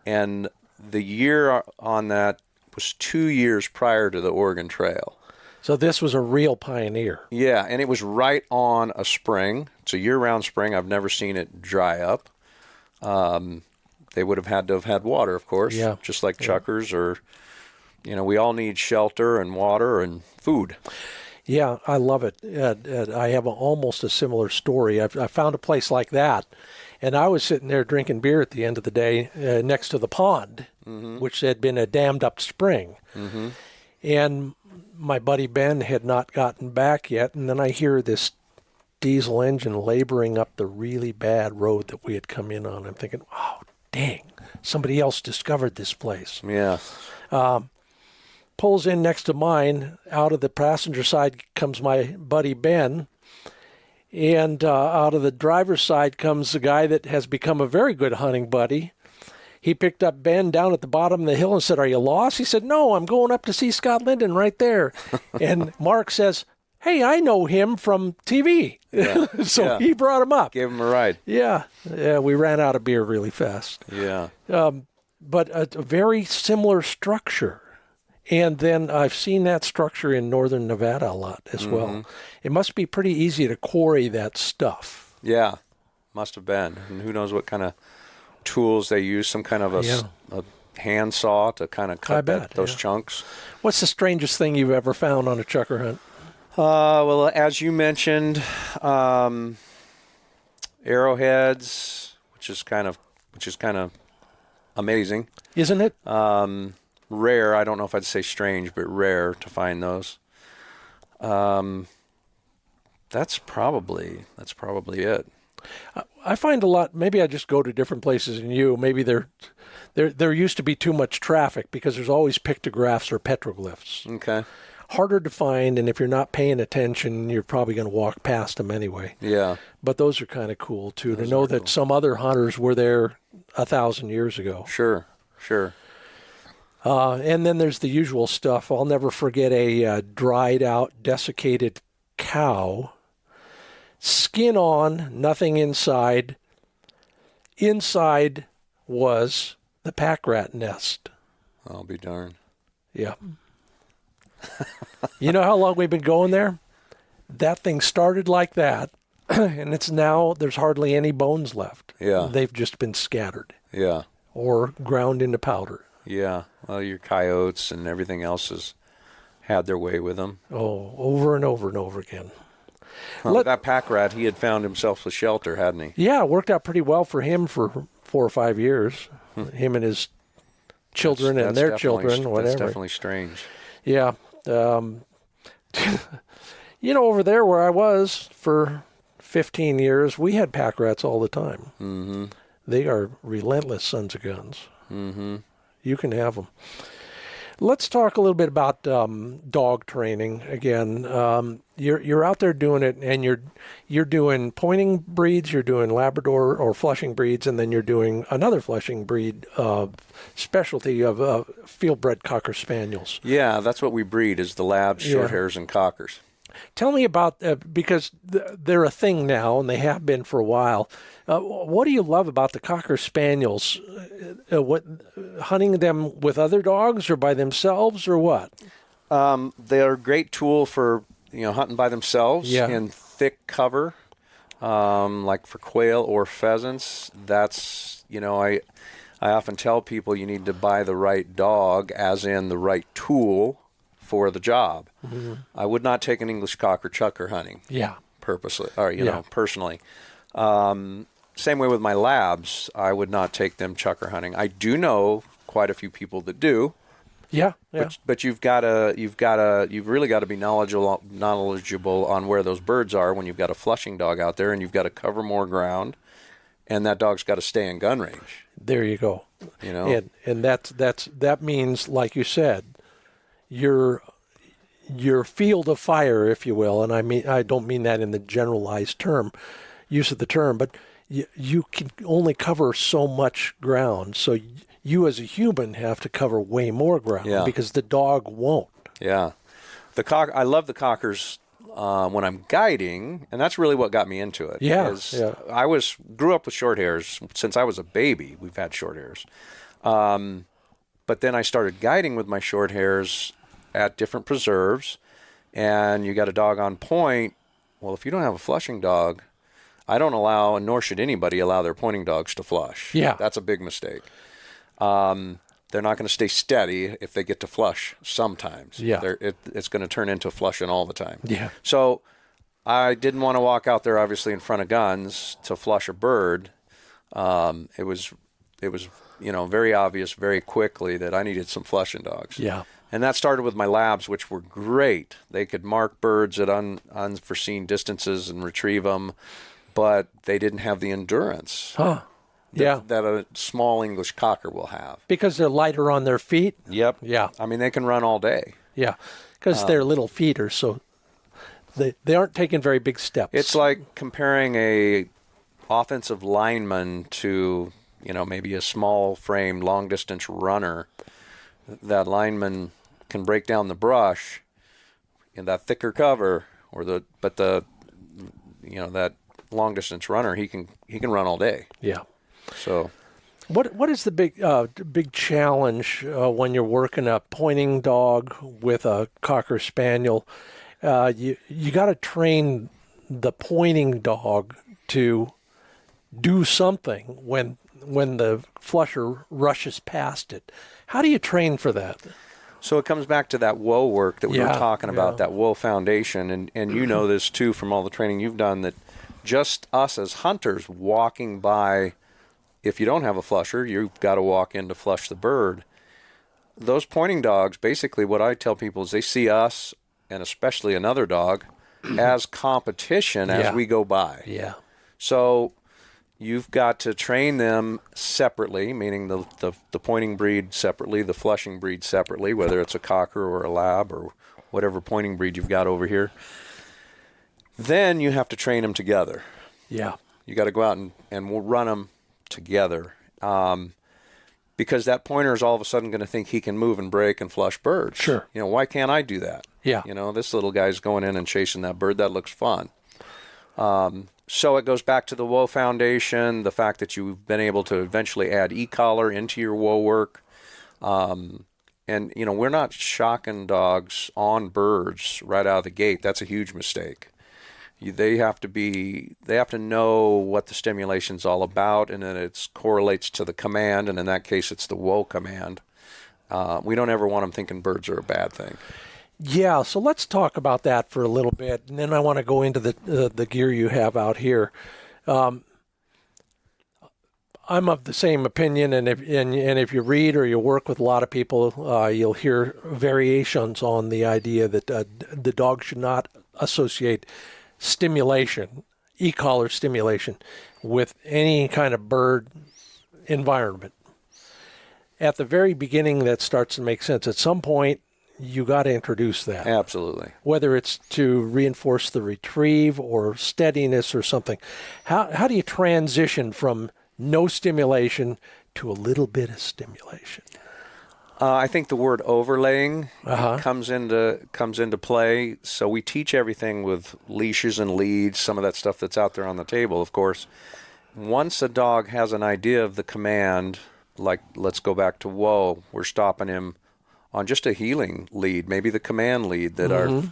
Speaker 2: and the year on that was 2 years prior to the Oregon Trail.
Speaker 1: So this was a real pioneer.
Speaker 2: Yeah, and it was right on a spring. It's a year-round spring. I've never seen it dry up. They would have had to have had water, of course, just like chukars, or, we all need shelter and water and food.
Speaker 1: Yeah, I love it. I have almost a similar story. I found a place like that, and I was sitting there drinking beer at the end of the day next to the pond, which had been a dammed-up spring. And my buddy Ben had not gotten back yet, and then I hear this diesel engine laboring up the really bad road that we had come in on. I'm thinking, oh, dang, somebody else discovered this place.
Speaker 2: Yeah.
Speaker 1: Pulls in next to mine. Out of the passenger side comes my buddy Ben, and out of the driver's side comes the guy that has become a very good hunting buddy. He picked up Ben down at the bottom of the hill and said, "Are you lost?" He said, "No, I'm going up to see Scott Linden right there." And Mark says, "Hey, I know him from TV."
Speaker 2: Yeah.
Speaker 1: So he brought him up.
Speaker 2: Gave him a ride.
Speaker 1: Yeah, we ran out of beer really fast.
Speaker 2: Yeah.
Speaker 1: But a very similar structure. And then I've seen that structure in northern Nevada a lot as well. It must be pretty easy to quarry that stuff.
Speaker 2: Yeah, must have been. And who knows what kind of tools they use, some kind of a hand saw to kind of cut those chunks.
Speaker 1: What's the strangest thing you've ever found on a chukar hunt?
Speaker 2: Well, as you mentioned, arrowheads, which is kind of amazing,
Speaker 1: isn't it?
Speaker 2: Rare. I don't know if I'd say strange, but rare to find those. That's probably it.
Speaker 1: I find a lot. Maybe I just go to different places than you. Maybe there used to be too much traffic because there's always pictographs or petroglyphs.
Speaker 2: Okay.
Speaker 1: Harder to find, and if you're not paying attention, you're probably going to walk past them anyway.
Speaker 2: Yeah.
Speaker 1: But those are kind of cool too, to know that some other hunters were there 1,000 years ago.
Speaker 2: Sure.
Speaker 1: And then there's the usual stuff. I'll never forget a dried out, desiccated cow, skin on, nothing inside. Inside was the pack rat nest.
Speaker 2: I'll be darned.
Speaker 1: Yeah. You know how long we've been going there? That thing started like that, and it's now, there's hardly any bones left.
Speaker 2: Yeah.
Speaker 1: They've just been scattered.
Speaker 2: Yeah.
Speaker 1: Or ground into powder.
Speaker 2: Yeah. Well, your coyotes and everything else has had their way with them.
Speaker 1: Oh, over and over and over again.
Speaker 2: That pack rat, he had found himself a shelter, hadn't he?
Speaker 1: Yeah, it worked out pretty well for him for 4 or 5 years. Him and his children and their children, whatever.
Speaker 2: That's definitely strange.
Speaker 1: Yeah. Over there where I was for 15 years, we had pack rats all the time. Mm-hmm. They are relentless sons of guns. Mm-hmm. You can have them. Let's talk a little bit about dog training again. You're out there doing it, and you're doing pointing breeds, you're doing Labrador or Flushing breeds, and then you're doing another Flushing breed specialty of field-bred Cocker Spaniels.
Speaker 2: Yeah, that's what we breed, is the Labs, short hairs, and Cockers.
Speaker 1: Tell me about, because they're a thing now, and they have been for a while. What do you love about the Cocker Spaniels? Hunting them with other dogs or by themselves, or what?
Speaker 2: They're a great tool for hunting by themselves in thick cover, like for quail or pheasants. That's I often tell people you need to buy the right dog, as in the right tool for the job. Mm-hmm. I would not take an English cocker chukar hunting. Yeah. Purposely, or personally. Same way with my Labs, I would not take them chukar hunting. I do know quite a few people that do.
Speaker 1: Yeah.
Speaker 2: But you've really got to be knowledgeable on where those birds are when you've got a flushing dog out there, and you've got to cover more ground, and that dog's got to stay in gun range.
Speaker 1: There you go. And that means, like you said, your field of fire, if you will, and I don't mean that in the generalized term. use of the term, but you can only cover so much ground. So you as a human have to cover way more ground because the dog won't.
Speaker 2: Yeah. I love the cockers when I'm guiding, and that's really what got me into it.
Speaker 1: Yeah.
Speaker 2: I grew up with short hairs since I was a baby. We've had short hairs. But then I started guiding with my short hairs at different preserves, and you got a dog on point. Well, if you don't have a flushing dog, I don't allow, and nor should anybody allow their pointing dogs to flush.
Speaker 1: Yeah.
Speaker 2: That's a big mistake. They're not going to stay steady if they get to flush sometimes.
Speaker 1: Yeah.
Speaker 2: It's going to turn into flushing all the time.
Speaker 1: Yeah.
Speaker 2: So I didn't want to walk out there, obviously, in front of guns to flush a bird. It was very obvious very quickly that I needed some flushing dogs.
Speaker 1: Yeah.
Speaker 2: And that started with my labs, which were great. They could mark birds at unforeseen distances and retrieve them, but they didn't have the endurance that a small English cocker will have.
Speaker 1: Because they're lighter on their feet?
Speaker 2: Yep.
Speaker 1: Yeah.
Speaker 2: I mean, they can run all day.
Speaker 1: Yeah, because they're little feet, so they aren't taking very big steps.
Speaker 2: It's like comparing a offensive lineman to, maybe a small frame, long distance runner. That lineman can break down the brush in that thicker cover, but that long distance runner, he can run all day.
Speaker 1: Yeah.
Speaker 2: So,
Speaker 1: what is the big challenge when you're working a pointing dog with a cocker spaniel? You got to train the pointing dog to do something when the flusher rushes past it. How do you train for that?
Speaker 2: So it comes back to that WOA work that we were talking about, that WOA foundation, and you know this too from all the training you've done, that just us as hunters walking by, if you don't have a flusher, you've got to walk in to flush the bird. Those pointing dogs, basically what I tell people is they see us, and especially another dog, as competition as we go by.
Speaker 1: Yeah.
Speaker 2: So you've got to train them separately, meaning the pointing breed separately, the flushing breed separately, whether it's a cocker or a lab or whatever pointing breed you've got over here. Then you have to train them together.
Speaker 1: Yeah.
Speaker 2: You got to go out and we'll run them together, because that pointer is all of a sudden going to think he can move and break and flush birds.
Speaker 1: Sure.
Speaker 2: Why can't I do that?
Speaker 1: Yeah.
Speaker 2: This little guy's going in and chasing that bird. That looks fun. So it goes back to the WOA foundation, the fact that you've been able to eventually add e-collar into your WOA work. And, we're not shocking dogs on birds right out of the gate. That's a huge mistake. They have to know what the stimulation's all about, and then it correlates to the command, and in that case, it's the WOA command. We don't ever want them thinking birds are a bad thing.
Speaker 1: Yeah, so let's talk about that for a little bit, and then I want to go into the gear you have out here. I'm of the same opinion, and if you read or you work with a lot of people, you'll hear variations on the idea that the dog should not associate stimulation, e-collar stimulation, with any kind of bird environment. At the very beginning, that starts to make sense. At some point, you got to introduce that.
Speaker 2: Absolutely.
Speaker 1: Whether it's to reinforce the retrieve or steadiness or something. How do you transition from no stimulation to a little bit of stimulation?
Speaker 2: I think the word overlaying comes into play. So we teach everything with leashes and leads, some of that stuff that's out there on the table, of course. Once a dog has an idea of the command, like let's go back to whoa, we're stopping him on just a heeling lead, maybe the command lead that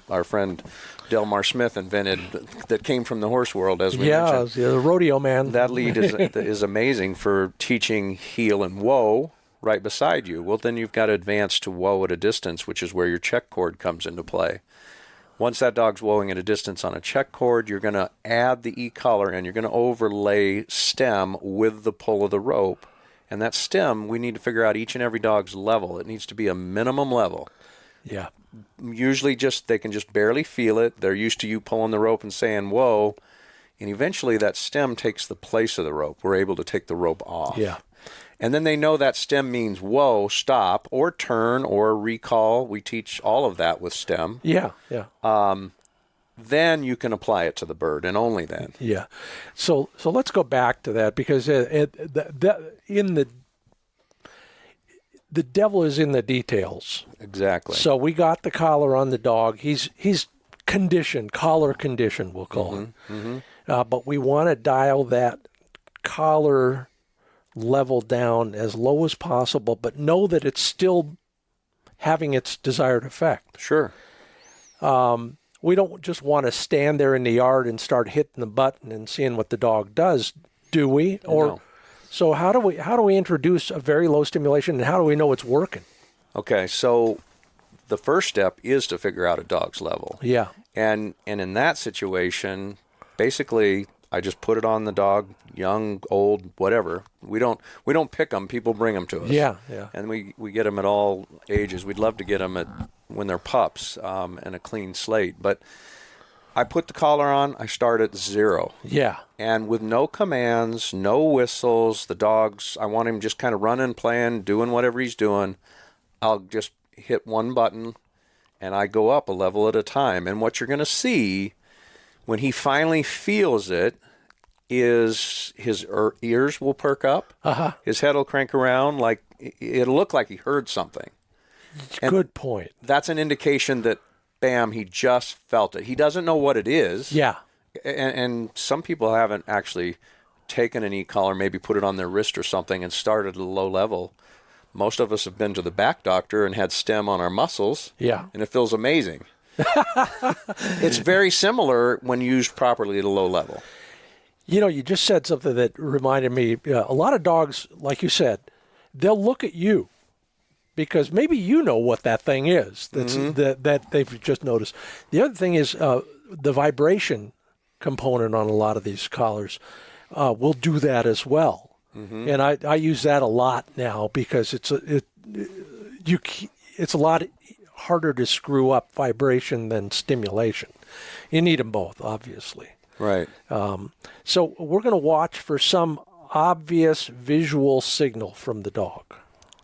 Speaker 2: our friend Delmar Smith invented that came from the horse world, as we mentioned.
Speaker 1: Yeah, the rodeo man.
Speaker 2: That lead is amazing for teaching heel and whoa right beside you. Well, then you've got to advance to whoa at a distance, which is where your check cord comes into play. Once that dog's whoaing at a distance on a check cord, you're going to add the e-collar and you're going to overlay stem with the pull of the rope. And that stem, we need to figure out each and every dog's level. It needs to be a minimum level.
Speaker 1: Yeah.
Speaker 2: Usually they can just barely feel it. They're used to you pulling the rope and saying, whoa. And eventually that stem takes the place of the rope. We're able to take the rope off.
Speaker 1: Yeah.
Speaker 2: And then they know that stem means whoa, stop, or turn, or recall. We teach all of that with stem.
Speaker 1: Yeah, yeah.
Speaker 2: then you can apply it to the bird, and only then.
Speaker 1: Yeah. So let's go back to that, because the devil is in the details.
Speaker 2: Exactly.
Speaker 1: So we got the collar on the dog. He's conditioned, collar conditioned, we'll call him. But we want to dial that collar level down as low as possible, but know that it's still having its desired effect.
Speaker 2: Sure.
Speaker 1: We don't just want to stand there in the yard and start hitting the button and seeing what the dog does, do we? Or
Speaker 2: No.
Speaker 1: So how do we introduce a very low stimulation, and how do we know it's working?
Speaker 2: Okay, so the first step is to figure out a dog's level.
Speaker 1: Yeah.
Speaker 2: And in that situation, basically, I just put it on the dog, young, old, whatever. We don't pick them. People bring them to us.
Speaker 1: Yeah.
Speaker 2: And we get them at all ages. We'd love to get them when they're pups, and a clean slate. But I put the collar on. I start at 0.
Speaker 1: Yeah.
Speaker 2: And with no commands, no whistles, the dogs, I want him just kind of running, playing, doing whatever he's doing. I'll just hit one button, and I go up a level at a time. And what you're going to see when he finally feels it is his ears will perk up. His head will crank around, like it'll look like he heard something.
Speaker 1: Good point.
Speaker 2: That's an indication that, bam, he just felt it. He doesn't know what it is.
Speaker 1: Yeah.
Speaker 2: And some people haven't actually taken an e-collar, maybe put it on their wrist or something, and started at a low level. Most of us have been to the back doctor and had stem on our muscles.
Speaker 1: Yeah.
Speaker 2: And it feels amazing. It's very similar when used properly at a low level.
Speaker 1: You know, you just said something that reminded me. A lot of dogs, like you said, they'll look at you because maybe you know what that thing is that they've just noticed. The other thing is the vibration component on a lot of these collars will do that as well. And I use that a lot now because it's a lot harder to screw up vibration than stimulation. You need them both, obviously.
Speaker 2: Right.
Speaker 1: So we're going to watch for some obvious visual signal from the dog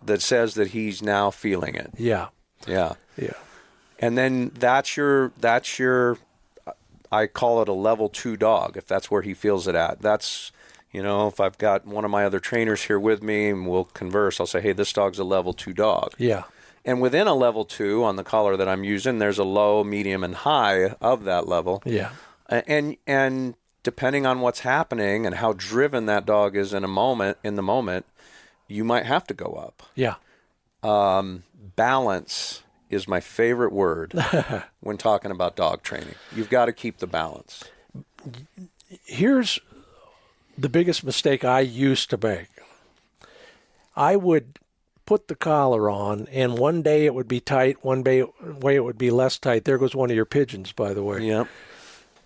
Speaker 2: That says that he's now feeling it.
Speaker 1: Yeah.
Speaker 2: Yeah.
Speaker 1: Yeah.
Speaker 2: And then that's your I call it a level 2 dog, if that's where he feels it at. That's, if I've got one of my other trainers here with me and we'll converse, I'll say, hey, this dog's a level 2 dog.
Speaker 1: Yeah.
Speaker 2: And within a level 2 on the collar that I'm using, there's a low, medium, and high of that level.
Speaker 1: Yeah.
Speaker 2: And depending on what's happening and how driven that dog is in the moment, you might have to go up.
Speaker 1: Yeah.
Speaker 2: Balance is my favorite word when talking about dog training. You've got to keep the balance.
Speaker 1: Here's the biggest mistake I used to make. I would put the collar on, and one day it would be tight, one day it would be less tight. There goes one of your pigeons, by the way.
Speaker 2: Yep.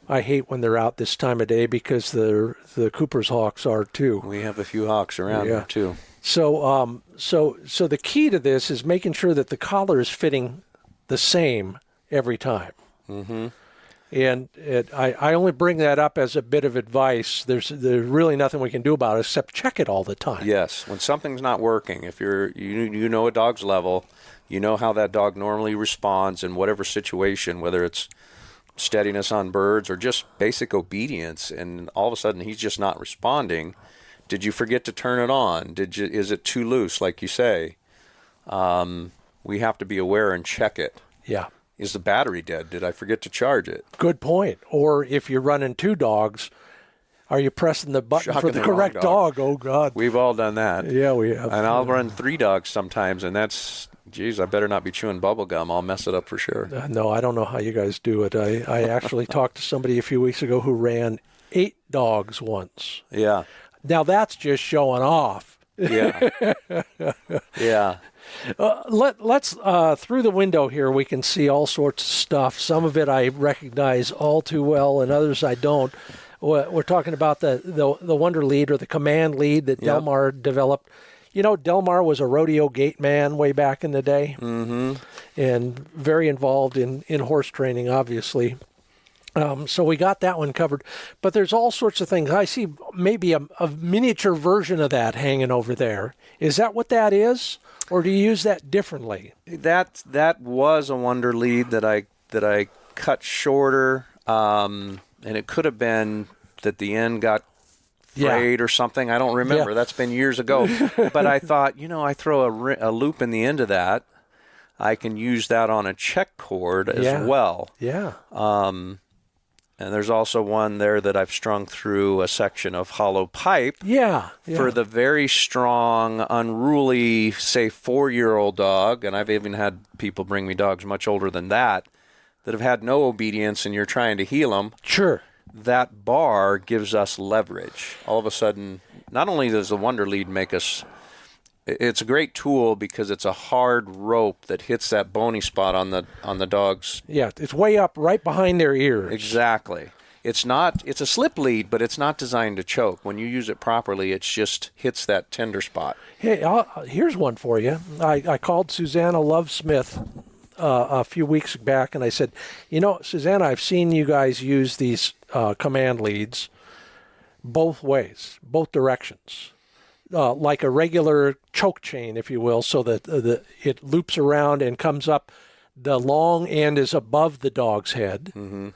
Speaker 1: I hate when they're out this time of day because the Cooper's hawks are too.
Speaker 2: We have a few hawks around here too.
Speaker 1: So the key to this is making sure that the collar is fitting the same every time. Mm-hmm. And I only bring that up as a bit of advice. There's really nothing we can do about it except check it all the time.
Speaker 2: Yes, when something's not working, if you know a dog's level, you know how that dog normally responds in whatever situation, whether it's steadiness on birds or just basic obedience, and all of a sudden he's just not responding. Did you forget to turn it on? Is it too loose, like you say? We have to be aware and check it.
Speaker 1: Yeah.
Speaker 2: Is the battery dead? Did I forget to charge it?
Speaker 1: Good point. Or if you're running 2 dogs, are you pressing the button for the correct dog? Oh, God.
Speaker 2: We've all done that.
Speaker 1: Yeah, we have.
Speaker 2: And I'll run 3 dogs sometimes, and that's, geez, I better not be chewing bubble gum. I'll mess it up for sure.
Speaker 1: No, I don't know how you guys do it. I actually talked to somebody a few weeks ago who ran 8 dogs once.
Speaker 2: Yeah.
Speaker 1: Now, that's just showing off.
Speaker 2: Yeah. Yeah.
Speaker 1: Let's through the window here, we can see all sorts of stuff. Some of it I recognize all too well, and others I don't. We're talking about the Wonder Lead or the Command Lead that Delmar developed. Delmar was a rodeo gate man way back in the day, and very involved in horse training, obviously. So we got that one covered. But there's all sorts of things. I see maybe a miniature version of that hanging over there. Is that what that is? Or do you use that differently?
Speaker 2: That was a Wonder Lead that I cut shorter. and it could have been that the end got frayed or something. I don't remember. That's been years ago. But I thought, I throw a loop in the end of that. I can use that on a check cord as well.
Speaker 1: Yeah.
Speaker 2: And there's also one there that I've strung through a section of hollow pipe. For the very strong, unruly, say, 4-year-old dog. And I've even had people bring me dogs much older than that have had no obedience, and you're trying to heal them.
Speaker 1: Sure.
Speaker 2: That bar gives us leverage. All of a sudden, not only does the Wonder Lead make us... It's a great tool because it's a hard rope that hits that bony spot on the dog's.
Speaker 1: Yeah, it's way up right behind their ears.
Speaker 2: Exactly. It's a slip lead, but it's not designed to choke. When you use it properly, it just hits that tender spot.
Speaker 1: Hey, here's one for you. I called Susanna Love Smith a few weeks back, and I said, Susanna, I've seen you guys use these command leads both ways, both directions. Like a regular choke chain, if you will, so that it loops around and comes up. The long end is above the dog's head. Mm-hmm.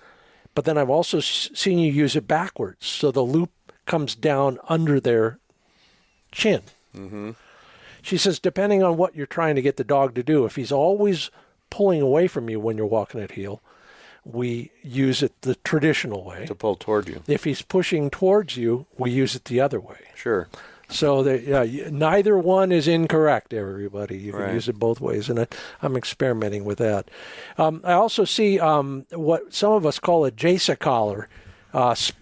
Speaker 1: But then I've also seen you use it backwards, so the loop comes down under their chin. Mm-hmm. She says, depending on what you're trying to get the dog to do, if he's always pulling away from you when you're walking at heel, we use it the traditional way.
Speaker 2: To pull toward you. If
Speaker 1: he's pushing towards you, we use it the other way.
Speaker 2: Sure.
Speaker 1: So neither one is incorrect, everybody. You can use it both ways, and I'm experimenting with that. I also see what some of us call a JSA collar.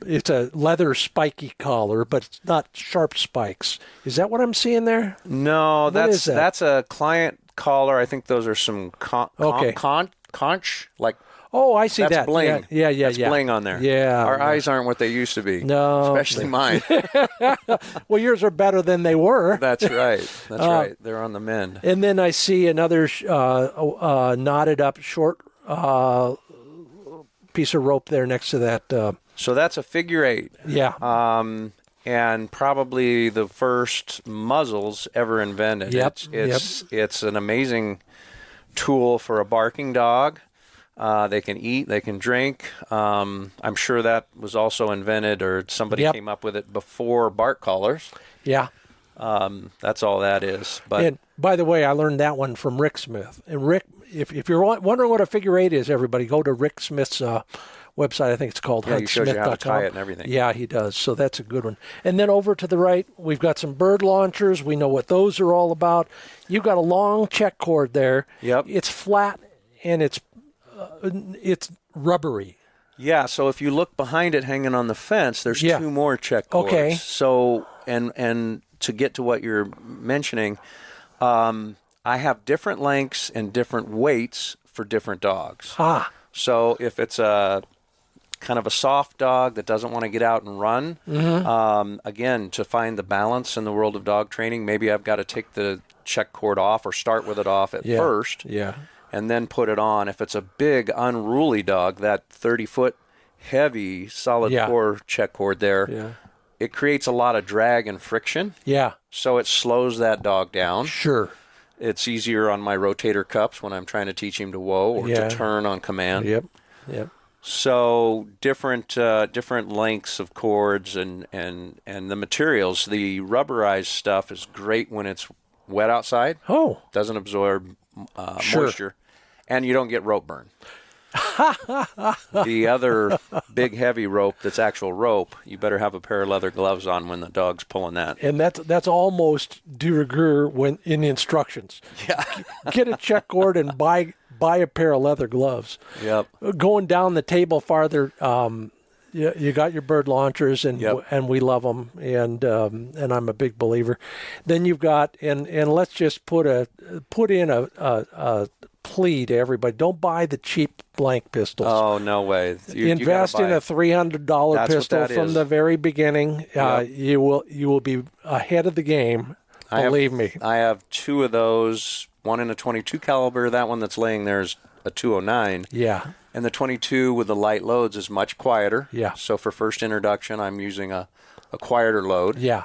Speaker 1: It's a leather spiky collar, but it's not sharp spikes. Is that what I'm seeing there?
Speaker 2: No, that's a client collar. I think those are some conch, like...
Speaker 1: Oh, I see
Speaker 2: that's
Speaker 1: that.
Speaker 2: Bling.
Speaker 1: Yeah.
Speaker 2: That's bling on there.
Speaker 1: Yeah.
Speaker 2: Our eyes aren't what they used to be.
Speaker 1: No.
Speaker 2: Especially mine.
Speaker 1: Well, yours are better than they were.
Speaker 2: That's right. Right. They're on the mend.
Speaker 1: And then I see another knotted up short piece of rope there next to that.
Speaker 2: So that's a figure 8.
Speaker 1: Yeah.
Speaker 2: And probably the first muzzles ever invented.
Speaker 1: Yep.
Speaker 2: It's an amazing tool for a barking dog. They can eat, they can drink. I'm sure that was also invented, or somebody came up with it before bark collars.
Speaker 1: Yeah.
Speaker 2: That's all that is. But
Speaker 1: and by the way, I learned that one from Rick Smith. And Rick, if you're wondering what a figure 8 is, everybody, go to Rick Smith's website. I think it's called
Speaker 2: He shows you how to tie it and everything.
Speaker 1: Yeah, he does. So that's a good one. And then over to the right, we've got some bird launchers. We know what those are all about. You've got a long check cord there.
Speaker 2: Yep.
Speaker 1: It's flat and it's rubbery.
Speaker 2: Yeah, so if you look behind it hanging on the fence, there's 2 more check cords.
Speaker 1: Okay.
Speaker 2: So, and to get to what you're mentioning, I have different lengths and different weights for different dogs. So if it's a kind of a soft dog that doesn't want to get out and run, again, to find the balance in the world of dog training, maybe I've got to take the check cord off or start with it off at first.
Speaker 1: Yeah.
Speaker 2: And then put it on. If it's a big, unruly dog, that 30-foot heavy solid core check cord there, it creates a lot of drag and friction.
Speaker 1: Yeah.
Speaker 2: So it slows that dog down.
Speaker 1: Sure.
Speaker 2: It's easier on my rotator cuffs when I'm trying to teach him to whoa or to turn on command.
Speaker 1: Yep.
Speaker 2: So different lengths of cords and the materials. The rubberized stuff is great when it's wet outside.
Speaker 1: Oh.
Speaker 2: Doesn't absorb moisture. And you don't get rope burn. The other big heavy rope that's actual rope, you better have a pair of leather gloves on when the dog's pulling that.
Speaker 1: And that's almost de rigueur when in instructions.
Speaker 2: Yeah.
Speaker 1: Get a check cord and buy a pair of leather gloves.
Speaker 2: Yep.
Speaker 1: Going down the table farther, you got your bird launchers, and we love them, and I'm a big believer. Then you've got and let's just put in a plea to everybody: don't buy the cheap blank pistols.
Speaker 2: Oh, no way!
Speaker 1: Invest in a $300 pistol from the very beginning. You will be ahead of the game. Believe me.
Speaker 2: I have 2 of those. One in a .22 caliber. That one that's laying there is a .209.
Speaker 1: Yeah.
Speaker 2: And the .22 with the light loads is much quieter.
Speaker 1: Yeah.
Speaker 2: So for first introduction, I'm using a quieter load.
Speaker 1: Yeah.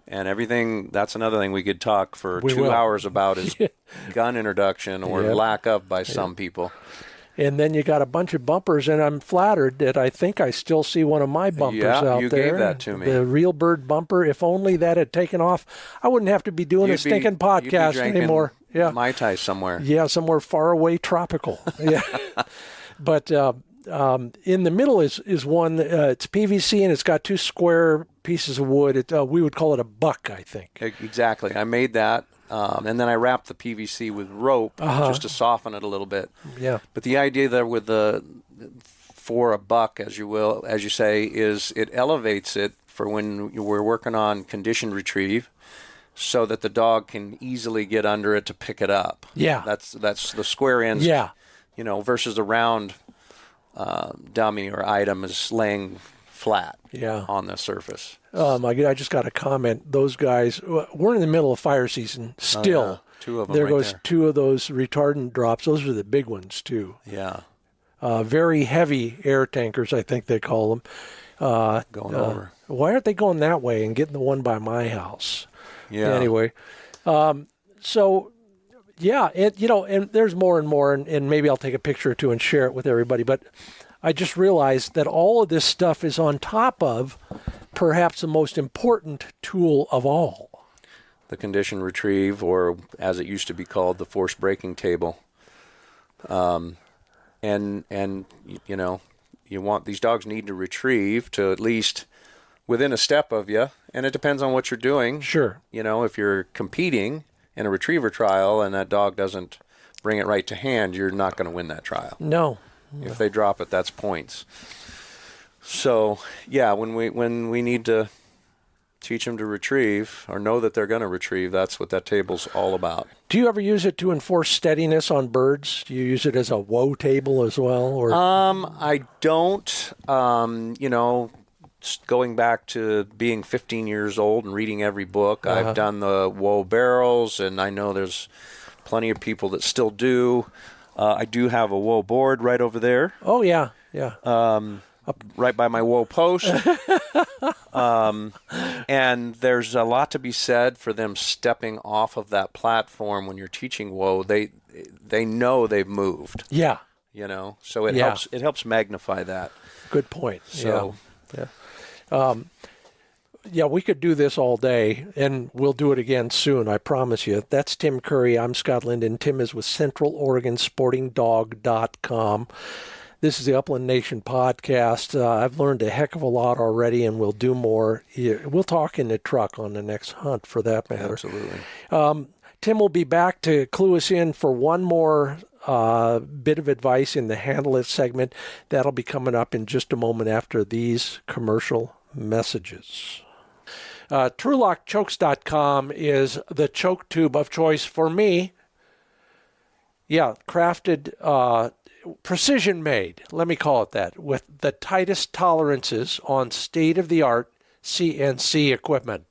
Speaker 2: And everything, that's another thing we could talk for 2 hours about is gun introduction or lack of by some people.
Speaker 1: And then you got a bunch of bumpers, and I'm flattered that I think I still see one of my bumpers out
Speaker 2: you
Speaker 1: there.
Speaker 2: Gave that to me.
Speaker 1: The Real Bird bumper. If only that had taken off, I wouldn't have to be doing a stinking podcast anymore. Yeah,
Speaker 2: Mai Tai somewhere.
Speaker 1: Yeah, somewhere far away, tropical. Yeah, but in the middle is one. It's PVC, and it's got 2 square pieces of wood. We would call it a buck, I think.
Speaker 2: Exactly. I made that. And then I wrapped the PVC with rope just to soften it a little bit.
Speaker 1: Yeah.
Speaker 2: But the idea there with for a buck, as you say, is it elevates it for when we're working on conditioned retrieve, so that the dog can easily get under it to pick it up.
Speaker 1: Yeah.
Speaker 2: That's the square ends.
Speaker 1: Yeah.
Speaker 2: Versus the round dummy or item is laying flat.
Speaker 1: Yeah.
Speaker 2: On the surface.
Speaker 1: I just got a comment. Those guys, we're in the middle of fire season still.
Speaker 2: Oh, yeah. 2 of them.
Speaker 1: There
Speaker 2: right
Speaker 1: goes
Speaker 2: there.
Speaker 1: 2 of those retardant drops. Those are the big ones too.
Speaker 2: Yeah.
Speaker 1: Very heavy air tankers, I think they call them.
Speaker 2: Going over.
Speaker 1: Why aren't they going that way and getting the one by my house?
Speaker 2: Yeah.
Speaker 1: Anyway, so yeah, and there's more and more, and maybe I'll take a picture or 2 and share it with everybody. But I just realized that all of this stuff is on top of perhaps the most important tool of all.
Speaker 2: The conditioned retrieve, or as it used to be called, the force breaking table. And you want, these dogs need to retrieve to at least within a step of you, and it depends on what you're doing.
Speaker 1: Sure.
Speaker 2: If you're competing in a retriever trial and that dog doesn't bring it right to hand, you're not going to win that trial.
Speaker 1: No.
Speaker 2: If they drop it, that's points. So, yeah, when we need to teach them to retrieve or know that they're going to retrieve, that's what that table's all about.
Speaker 1: Do you ever use it to enforce steadiness on birds? Do you use it as a whoa table as well? Or
Speaker 2: I don't. Going back to being 15 years old and reading every book, I've done the whoa barrels, and I know there's plenty of people that still do. I do have a whoa board right over there.
Speaker 1: Oh, yeah, yeah.
Speaker 2: Right by my whoa post. And there's a lot to be said for them stepping off of that platform when you're teaching whoa. They know they've moved.
Speaker 1: Yeah.
Speaker 2: So it helps magnify that.
Speaker 1: Good point.
Speaker 2: So
Speaker 1: yeah, we could do this all day, and we'll do it again soon, I promise you. That's Tim Curry. I'm Scott Linden. Tim is with CentralOregonSportingDog.com. This is the Upland Nation podcast. I've learned a heck of a lot already, and we'll do more. We'll talk in the truck on the next hunt, for that matter.
Speaker 2: Absolutely.
Speaker 1: Tim will be back to clue us in for one more bit of advice in the Handle It segment. That'll be coming up in just a moment after these commercial messages. TrulockChokes.com is the choke tube of choice for me. Yeah, crafted, precision made, let me call it that, with the tightest tolerances on state-of-the-art CNC equipment.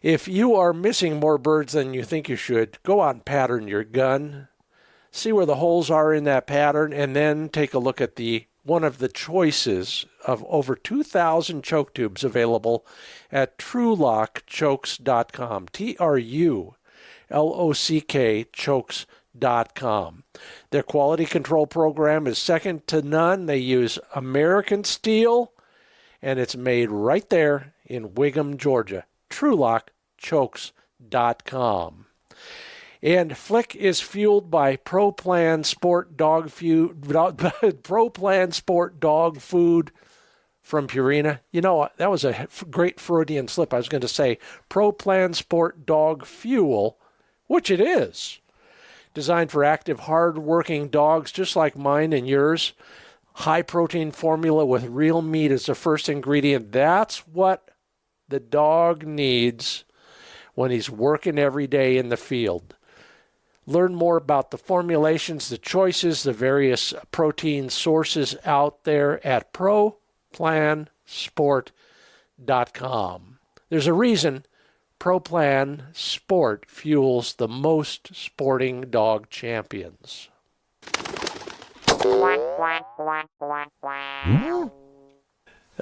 Speaker 1: If you are missing more birds than you think you should, go out and pattern your gun. See where the holes are in that pattern, and then take a look at one of the choices of over 2,000 choke tubes available at TrulockChokes.com. TruLock chokes.com. Their quality control program is second to none. They use American steel, and it's made right there in Whigham, Georgia. TrulockChokes.com. And Flick is fueled by Pro Plan Sport dog food from Purina. That was a great Freudian slip. I was going to say Pro Plan Sport dog fuel, which it is. Designed for active, hard-working dogs just like mine and yours. High-protein formula with real meat as the first ingredient. That's what the dog needs when he's working every day in the field. Learn more about the formulations, the choices, the various protein sources out there at ProPlanSport.com. There's a reason Pro Plan Sport fuels the most sporting dog champions.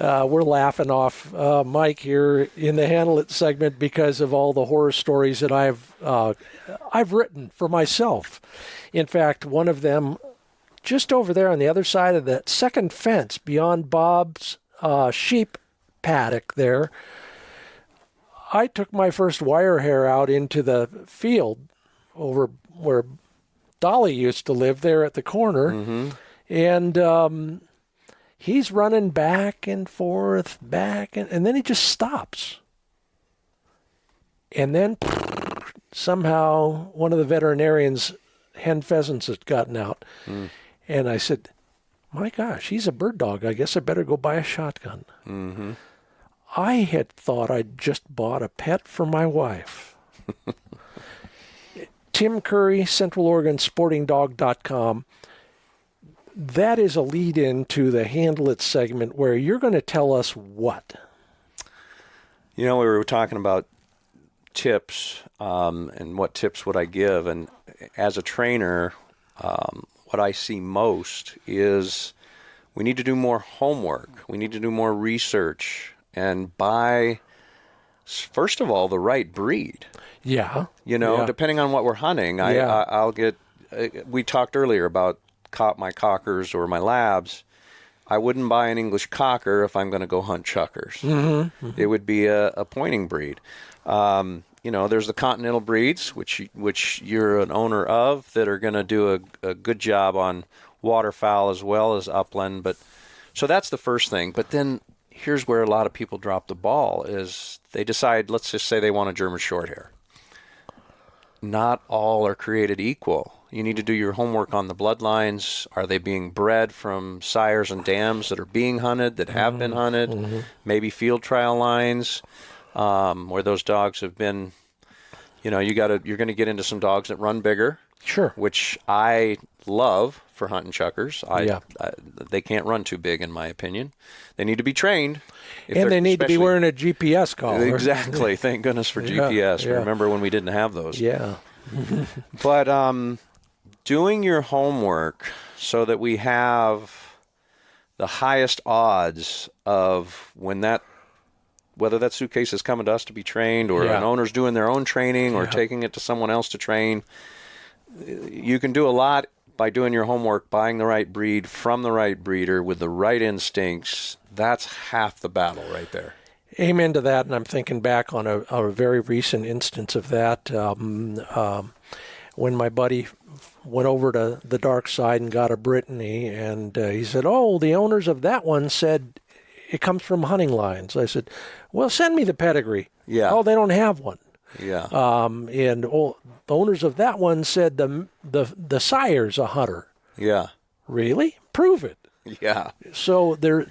Speaker 1: We're laughing off Mike here in the Handle It segment because of all the horror stories that I've written for myself. In fact, one of them just over there on the other side of that second fence beyond Bob's sheep paddock there, I took my first wire hair out into the field over where Dolly used to live there at the corner. And he's running back and forth, and then he just stops. And then somehow one of the veterinarians' hen pheasants had gotten out. And I said, my gosh, he's a bird dog. I guess I better go buy a shotgun. I had thought I'd just bought a pet for my wife. Tim Curry, Central Oregon SportingDog.com. That is a lead-in to the Handle It segment where you're going to tell us what?
Speaker 2: You know, we were talking about tips and what tips would I give. And as a trainer, what I see most is we need to do more homework. We need to do more research and buy, first of all, the right breed.
Speaker 1: Yeah.
Speaker 2: You know,
Speaker 1: yeah.
Speaker 2: depending on what we're hunting, I'll get, we talked earlier about my cockers or my labs. I wouldn't buy an English cocker if I'm going to go hunt chukars. It would be a pointing breed. You know, there's the continental breeds, which you're an owner of, that are going to do a good job on waterfowl as well as upland. But so that's the first thing. But then here's where a lot of people drop the ball is they decide, let's just say they want a German Shorthair. Not all are created equal. You need to do your homework on the bloodlines. Are they being bred from sires and dams that are being hunted, that have been hunted? Maybe field trial lines where those dogs have been, you know, you're going to get into some dogs that run bigger.
Speaker 1: Sure.
Speaker 2: Which I love for hunting chukars. They can't run too big, in my opinion. They need to be trained.
Speaker 1: And they need to be wearing a GPS collar.
Speaker 2: Exactly. Thank goodness for GPS.
Speaker 1: Yeah.
Speaker 2: Remember when we didn't have those.
Speaker 1: Yeah.
Speaker 2: But doing your homework so that we have the highest odds of whether that suitcase is coming to us to be trained or an owner's doing their own training or taking it to someone else to train. You can do a lot by doing your homework, buying the right breed from the right breeder with the right instincts. That's half the battle right there.
Speaker 1: Amen to that. And I'm thinking back on a very recent instance of that. When my buddy went over to the dark side and got a Brittany, and he said, "Oh, the owners of that one said it comes from hunting lines." I said, "Well, send me the pedigree."
Speaker 2: Yeah.
Speaker 1: "Oh, they don't have one."
Speaker 2: Yeah.
Speaker 1: And the owners of that one said the sire's a hunter.
Speaker 2: Yeah.
Speaker 1: Really? Prove it.
Speaker 2: Yeah.
Speaker 1: So there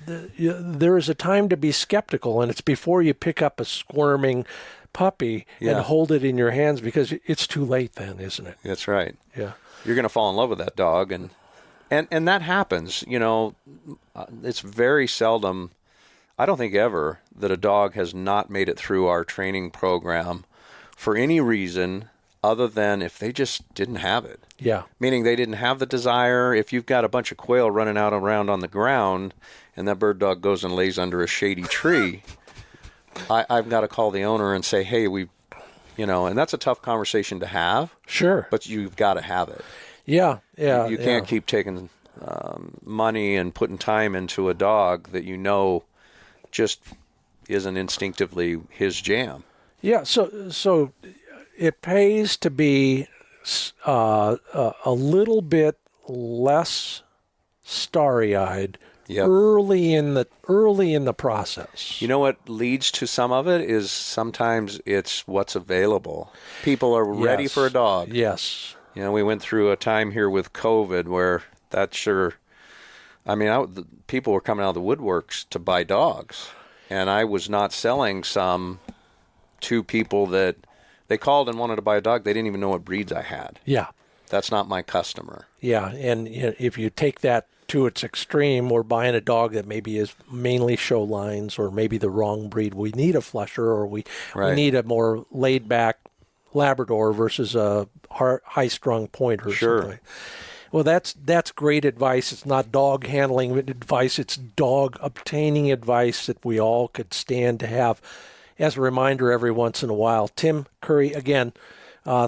Speaker 1: is a time to be skeptical, and it's before you pick up a squirming puppy and hold it in your hands, because it's too late then, isn't it?
Speaker 2: That's right.
Speaker 1: Yeah.
Speaker 2: You're going to fall in love with that dog, and that happens. You know, it's very seldom, I don't think ever, that a dog has not made it through our training program for any reason other than if they just didn't have it.
Speaker 1: Yeah.
Speaker 2: Meaning they didn't have the desire. If you've got a bunch of quail running out around on the ground and that bird dog goes and lays under a shady tree, I've got to call the owner and say, hey, and that's a tough conversation to have.
Speaker 1: Sure.
Speaker 2: But you've got to have it.
Speaker 1: Yeah. Yeah.
Speaker 2: You can't keep taking money and putting time into a dog that you know just isn't instinctively his jam.
Speaker 1: Yeah. So it pays to be a little bit less starry-eyed early in the process.
Speaker 2: You know what leads to some of it is sometimes it's what's available. People are ready for a dog.
Speaker 1: Yes.
Speaker 2: You know, we went through a time here with COVID where people were coming out of the woodworks to buy dogs, and I was not selling some to people that they called and wanted to buy a dog. They didn't even know what breeds I had.
Speaker 1: Yeah.
Speaker 2: That's not my customer.
Speaker 1: Yeah, and if you take that to its extreme, we're buying a dog that maybe is mainly show lines or maybe the wrong breed. We need a flesher, or we need a more laid-back Labrador versus a high-strung pointer.
Speaker 2: Sure.
Speaker 1: Something. Well, that's great advice. It's not dog handling advice. It's dog obtaining advice that we all could stand to have. As a reminder every once in a while, Tim Curry, again,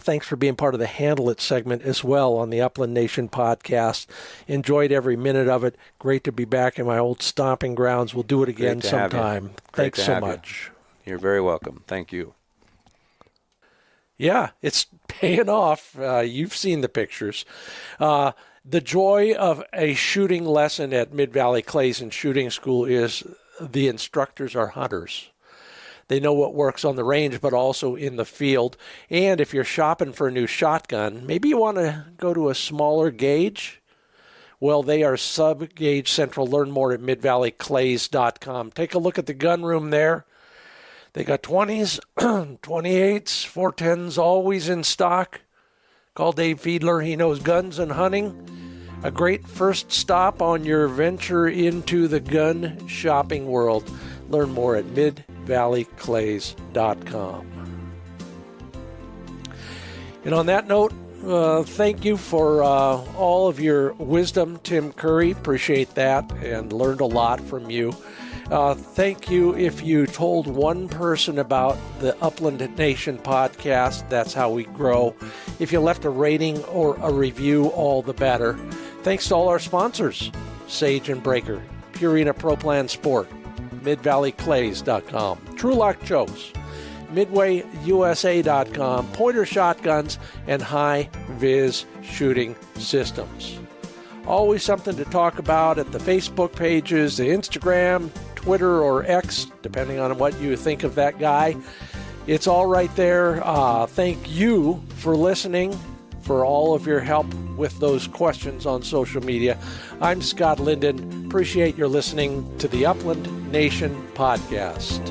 Speaker 1: Thanks for being part of the Handle It segment as well on the Upland Nation podcast. Enjoyed every minute of it. Great to be back in my old stomping grounds. We'll do it again sometime. Thanks so much.
Speaker 2: You're very welcome. Thank you.
Speaker 1: Yeah, it's paying off. You've seen the pictures. The joy of a shooting lesson at Mid-Valley Clays and Shooting School is the instructors are hunters. They know what works on the range, but also in the field. And if you're shopping for a new shotgun, maybe you want to go to a smaller gauge. Well, they are sub-gauge central. Learn more at midvalleyclays.com. Take a look at the gun room there. They got 20s, 28s, 410s, always in stock. Call Dave Fiedler. He knows guns and hunting. A great first stop on your venture into the gun shopping world. Learn more at midvalleyclays.com. And on that note, thank you for all of your wisdom, Tim Curry. Appreciate that and learned a lot from you. Thank you if you told one person about the Upland Nation podcast. That's how we grow. If you left a rating or a review, all the better. Thanks to all our sponsors, Sage and Breaker, Purina Pro Plan Sport, MidvalleyClays.com, TrulockChokes, MidwayUSA.com, Pointer Shotguns, and HiViz Shooting Systems. Always something to talk about at the Facebook pages, the Instagram, Twitter, or X, depending on what you think of that guy. It's all right there. Thank you for listening, for all of your help with those questions on social media. I'm Scott Linden. Appreciate your listening to the Upland Nation podcast.